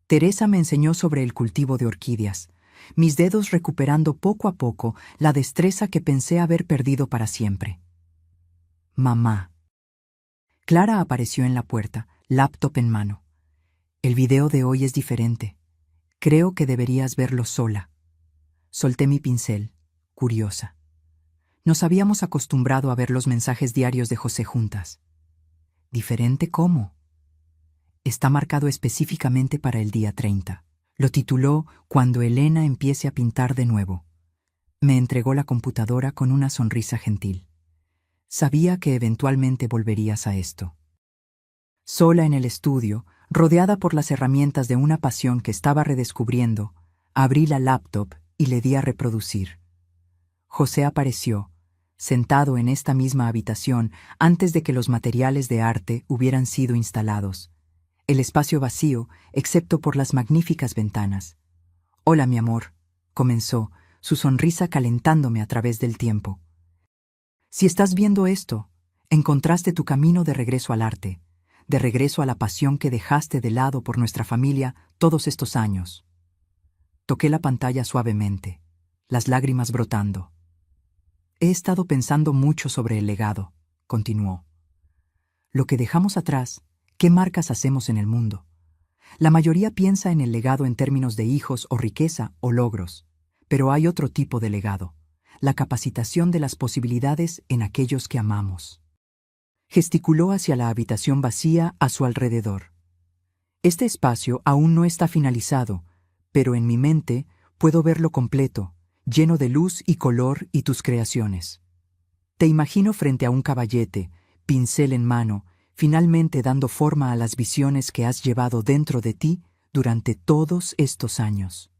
Teresa me enseñó sobre el cultivo de orquídeas, mis dedos recuperando poco a poco la destreza que pensé haber perdido para siempre. Mamá. Clara apareció en la puerta, laptop en mano. El video de hoy es diferente. Creo que deberías verlo sola. Solté mi pincel, curiosa. Nos habíamos acostumbrado a ver los mensajes diarios de José juntas. ¿Diferente cómo? Está marcado específicamente para el día 30. Lo tituló Cuando Elena empiece a pintar de nuevo. Me entregó la computadora con una sonrisa gentil. Sabía que eventualmente volverías a esto. Sola en el estudio, rodeada por las herramientas de una pasión que estaba redescubriendo, abrí la laptop y le di a reproducir. José apareció, sentado en esta misma habitación antes de que los materiales de arte hubieran sido instalados. El espacio vacío, excepto por las magníficas ventanas. «Hola, mi amor», comenzó, su sonrisa calentándome a través del tiempo. «Si estás viendo esto, encontraste tu camino de regreso al arte, de regreso a la pasión que dejaste de lado por nuestra familia todos estos años». Toqué la pantalla suavemente, las lágrimas brotando. «He estado pensando mucho sobre el legado», continuó. «Lo que dejamos atrás, ¿qué marcas hacemos en el mundo? La mayoría piensa en el legado en términos de hijos o riqueza o logros, pero hay otro tipo de legado, la capacitación de las posibilidades en aquellos que amamos». Gesticuló hacia la habitación vacía a su alrededor. «Este espacio aún no está finalizado, pero en mi mente puedo verlo completo, lleno de luz y color y tus creaciones. Te imagino frente a un caballete, pincel en mano, finalmente dando forma a las visiones que has llevado dentro de ti durante todos estos años».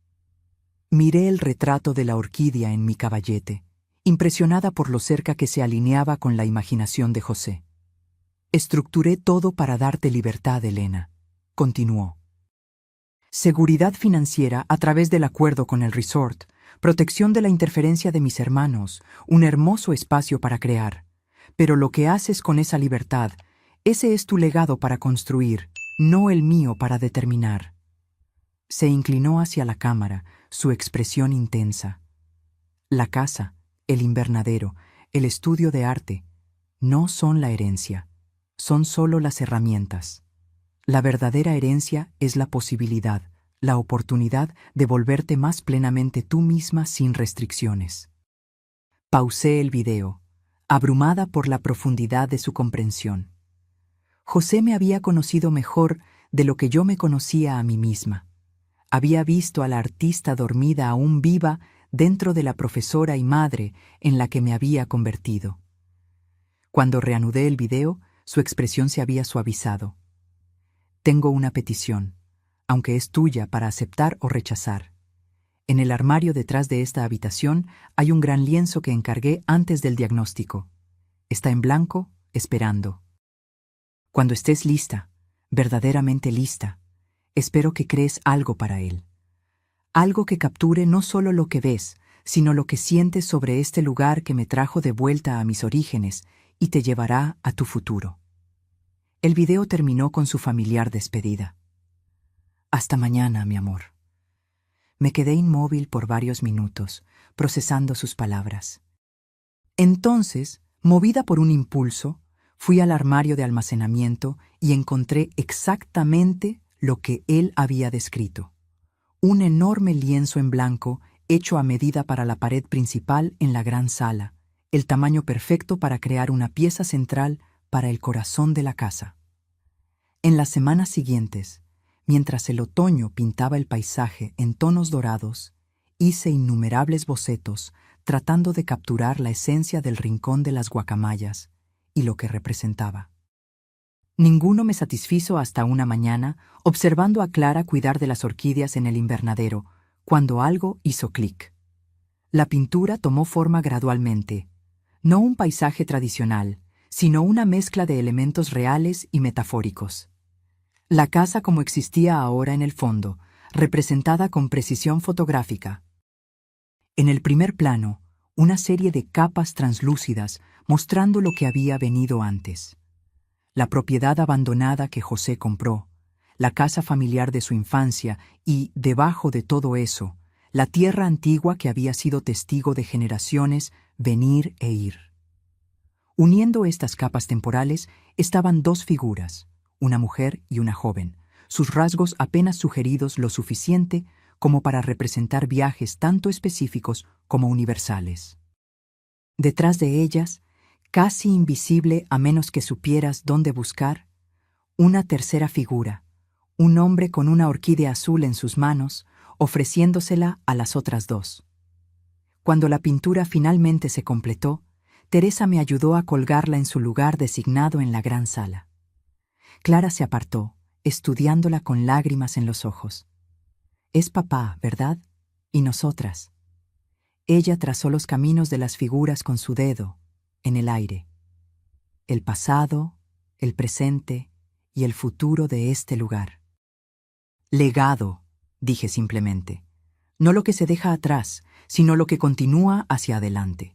Miré el retrato de la orquídea en mi caballete, impresionada por lo cerca que se alineaba con la imaginación de José. «Estructuré todo para darte libertad, Elena», continuó. «Seguridad financiera a través del acuerdo con el resort, protección de la interferencia de mis hermanos, un hermoso espacio para crear. Pero lo que haces con esa libertad, ese es tu legado para construir, no el mío para determinar». Se inclinó hacia la cámara, su expresión intensa. La casa, el invernadero, el estudio de arte, no son la herencia, son solo las herramientas. La verdadera herencia es la posibilidad, la oportunidad de volverte más plenamente tú misma sin restricciones. Pausé el video, abrumada por la profundidad de su comprensión. José me había conocido mejor de lo que yo me conocía a mí misma. Había visto a la artista dormida aún viva dentro de la profesora y madre en la que me había convertido. Cuando reanudé el video, su expresión se había suavizado. «Tengo una petición, aunque es tuya para aceptar o rechazar. En el armario detrás de esta habitación hay un gran lienzo que encargué antes del diagnóstico. Está en blanco, esperando. Cuando estés lista, verdaderamente lista, espero que crees algo para él. Algo que capture no solo lo que ves, sino lo que sientes sobre este lugar que me trajo de vuelta a mis orígenes y te llevará a tu futuro». El video terminó con su familiar despedida. «Hasta mañana, mi amor». Me quedé inmóvil por varios minutos, procesando sus palabras. Entonces, movida por un impulso, fui al armario de almacenamiento y encontré exactamente lo que él había descrito. Un enorme lienzo en blanco hecho a medida para la pared principal en la gran sala, el tamaño perfecto para crear una pieza central para el corazón de la casa. En las semanas siguientes, Mientras el otoño pintaba el paisaje en tonos dorados, hice innumerables bocetos tratando de capturar la esencia del rincón de las guacamayas y lo que representaba. Ninguno me satisfizo hasta una mañana, observando a Clara cuidar de las orquídeas en el invernadero, cuando algo hizo clic. La pintura tomó forma gradualmente, no un paisaje tradicional, sino una mezcla de elementos reales y metafóricos. La casa como existía ahora en el fondo, representada con precisión fotográfica. En el primer plano, una serie de capas translúcidas mostrando lo que había venido antes. La propiedad abandonada que José compró, la casa familiar de su infancia y, debajo de todo eso, la tierra antigua que había sido testigo de generaciones venir e ir. Uniendo estas capas temporales estaban dos figuras, una mujer y una joven, sus rasgos apenas sugeridos lo suficiente como para representar viajes tanto específicos como universales. Detrás de ellas, casi invisible a menos que supieras dónde buscar, una tercera figura, un hombre con una orquídea azul en sus manos, ofreciéndosela a las otras dos. Cuando la pintura finalmente se completó, Teresa me ayudó a colgarla en su lugar designado en la gran sala. Clara se apartó, estudiándola con lágrimas en los ojos. Es papá, ¿verdad? Y nosotras. Ella trazó los caminos de las figuras con su dedo, en el aire. El pasado, el presente y el futuro de este lugar. Legado, dije simplemente. No lo que se deja atrás, sino lo que continúa hacia adelante.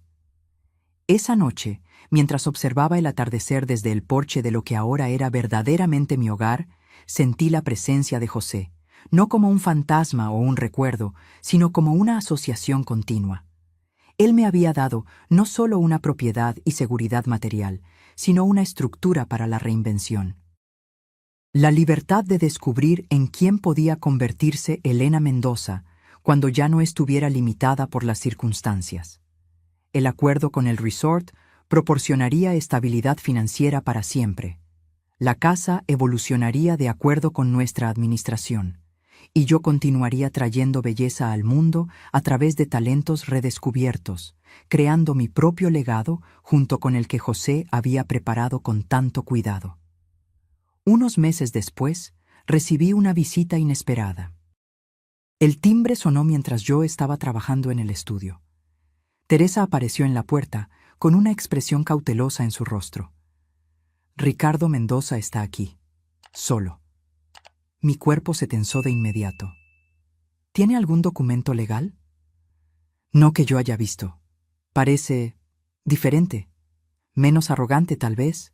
Esa noche, mientras observaba el atardecer desde el porche de lo que ahora era verdaderamente mi hogar, sentí la presencia de José, no como un fantasma o un recuerdo, sino como una asociación continua. Él me había dado no solo una propiedad y seguridad material, sino una estructura para la reinvención. La libertad de descubrir en quién podía convertirse Elena Mendoza cuando ya no estuviera limitada por las circunstancias. El acuerdo con el resort proporcionaría estabilidad financiera para siempre. La casa evolucionaría de acuerdo con nuestra administración, y yo continuaría trayendo belleza al mundo a través de talentos redescubiertos, creando mi propio legado junto con el que José había preparado con tanto cuidado. Unos meses después, recibí una visita inesperada. El timbre sonó mientras yo estaba trabajando en el estudio. Teresa apareció en la puerta, con una expresión cautelosa en su rostro. Ricardo Mendoza está aquí, solo. Mi cuerpo se tensó de inmediato. ¿Tiene algún documento legal? No que yo haya visto. Parece diferente, menos arrogante tal vez.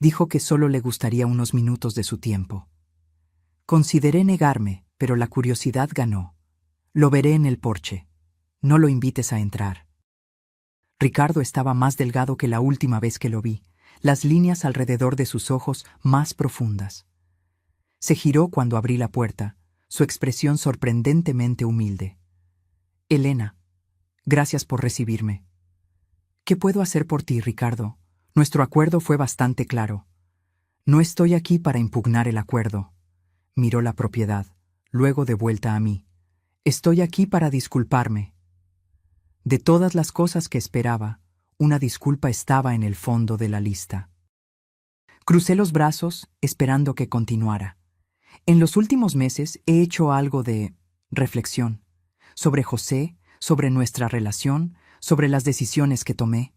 Dijo que solo le gustaría unos minutos de su tiempo. Consideré negarme, pero la curiosidad ganó. Lo veré en el porche. No lo invites a entrar. Ricardo estaba más delgado que la última vez que lo vi, las líneas alrededor de sus ojos más profundas. Se giró cuando abrí la puerta, su expresión sorprendentemente humilde. Elena, gracias por recibirme. ¿Qué puedo hacer por ti, Ricardo? Nuestro acuerdo fue bastante claro. No estoy aquí para impugnar el acuerdo. Miró la propiedad, luego de vuelta a mí. Estoy aquí para disculparme. De todas las cosas que esperaba, una disculpa estaba en el fondo de la lista. Crucé los brazos, esperando que continuara. En los últimos meses he hecho algo de reflexión sobre José, sobre nuestra relación, sobre las decisiones que tomé.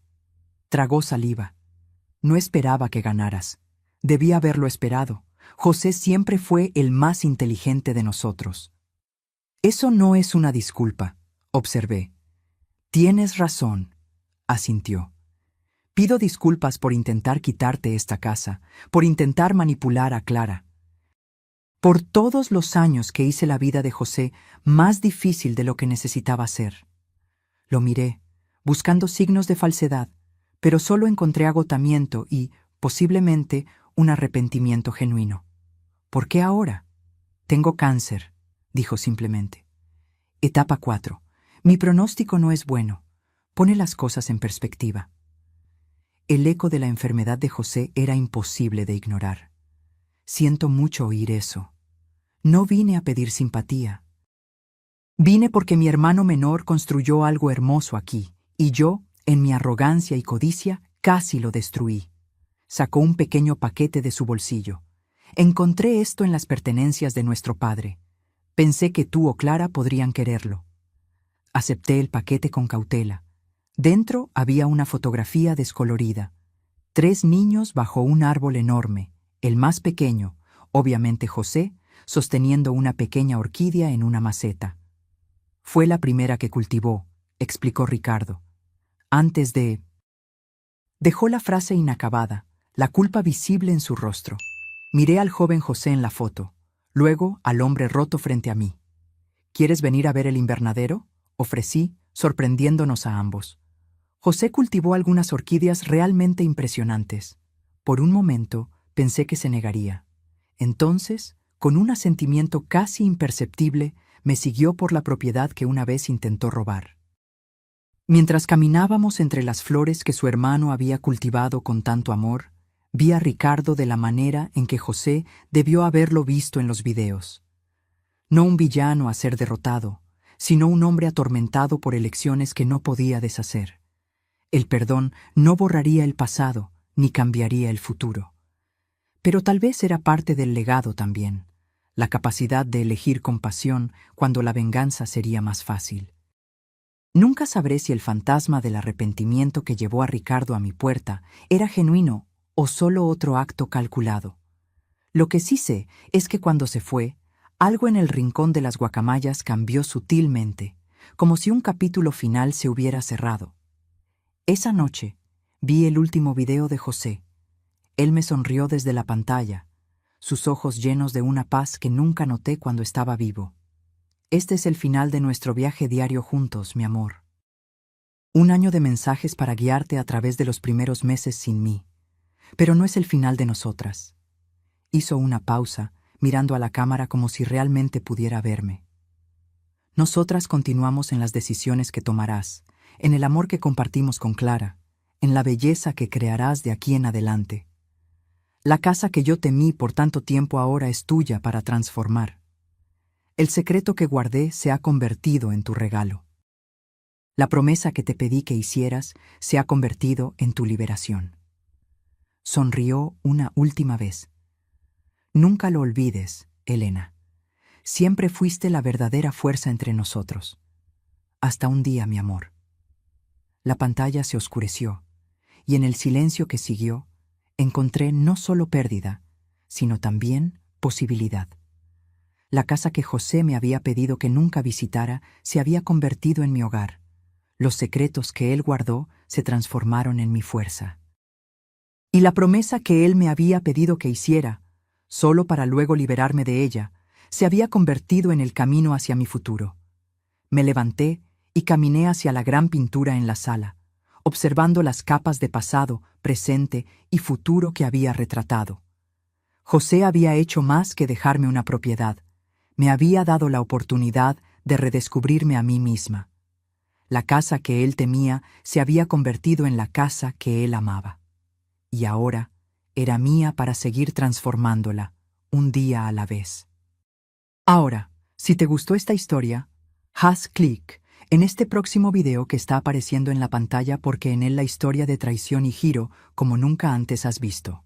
Tragó saliva. No esperaba que ganaras. Debía haberlo esperado. José siempre fue el más inteligente de nosotros. Eso no es una disculpa, observé. Tienes razón, asintió. Pido disculpas por intentar quitarte esta casa, por intentar manipular a Clara. Por todos los años que hice la vida de José más difícil de lo que necesitaba ser. Lo miré, buscando signos de falsedad, pero solo encontré agotamiento y, posiblemente, un arrepentimiento genuino. ¿Por qué ahora? Tengo cáncer, dijo simplemente. Etapa 4. Mi pronóstico no es bueno. Pone las cosas en perspectiva. El eco de la enfermedad de José era imposible de ignorar. Siento mucho oír eso. No vine a pedir simpatía. Vine porque mi hermano menor construyó algo hermoso aquí, y yo, en mi arrogancia y codicia, casi lo destruí. Sacó un pequeño paquete de su bolsillo. Encontré esto en las pertenencias de nuestro padre. Pensé que tú o Clara podrían quererlo. Acepté el paquete con cautela. Dentro había una fotografía descolorida. 3 niños bajo un árbol enorme, el más pequeño, obviamente José, sosteniendo una pequeña orquídea en una maceta. Fue la primera que cultivó, explicó Ricardo. Antes de... Dejó la frase inacabada, la culpa visible en su rostro. Miré al joven José en la foto, luego al hombre roto frente a mí. ¿Quieres venir a ver el invernadero?, ofrecí, sorprendiéndonos a ambos. José cultivó algunas orquídeas realmente impresionantes. Por un momento pensé que se negaría. Entonces, con un asentimiento casi imperceptible, me siguió por la propiedad que una vez intentó robar. Mientras caminábamos entre las flores que su hermano había cultivado con tanto amor, vi a Ricardo de la manera en que José debió haberlo visto en los videos. No un villano a ser derrotado, sino un hombre atormentado por elecciones que no podía deshacer. El perdón no borraría el pasado, ni cambiaría el futuro. Pero tal vez era parte del legado también, la capacidad de elegir compasión cuando la venganza sería más fácil. Nunca sabré si el fantasma del arrepentimiento que llevó a Ricardo a mi puerta era genuino o solo otro acto calculado. Lo que sí sé es que cuando se fue, algo en el rincón de las guacamayas cambió sutilmente, como si un capítulo final se hubiera cerrado. Esa noche vi el último video de José. Él me sonrió desde la pantalla, sus ojos llenos de una paz que nunca noté cuando estaba vivo. Este es el final de nuestro viaje diario juntos, mi amor. Un año de mensajes para guiarte a través de los primeros meses sin mí. Pero no es el final de nosotras. Hizo una pausa, mirando a la cámara como si realmente pudiera verme. Nosotras continuamos en las decisiones que tomarás, en el amor que compartimos con Clara, en la belleza que crearás de aquí en adelante. La casa que yo temí por tanto tiempo ahora es tuya para transformar. El secreto que guardé se ha convertido en tu regalo. La promesa que te pedí que hicieras se ha convertido en tu liberación. Sonrió una última vez. Nunca lo olvides, Elena. Siempre fuiste la verdadera fuerza entre nosotros. Hasta un día, mi amor. La pantalla se oscureció, y en el silencio que siguió, encontré no solo pérdida, sino también posibilidad. La casa que José me había pedido que nunca visitara se había convertido en mi hogar. Los secretos que él guardó se transformaron en mi fuerza. Y la promesa que él me había pedido que hiciera, solo para luego liberarme de ella, se había convertido en el camino hacia mi futuro. Me levanté y caminé hacia la gran pintura en la sala, observando las capas de pasado, presente y futuro que había retratado. José había hecho más que dejarme una propiedad. Me había dado la oportunidad de redescubrirme a mí misma. La casa que él temía se había convertido en la casa que él amaba. Y ahora era mía para seguir transformándola, un día a la vez. Ahora, si te gustó esta historia, haz clic en este próximo video que está apareciendo en la pantalla porque en él la historia de traición y giro como nunca antes has visto.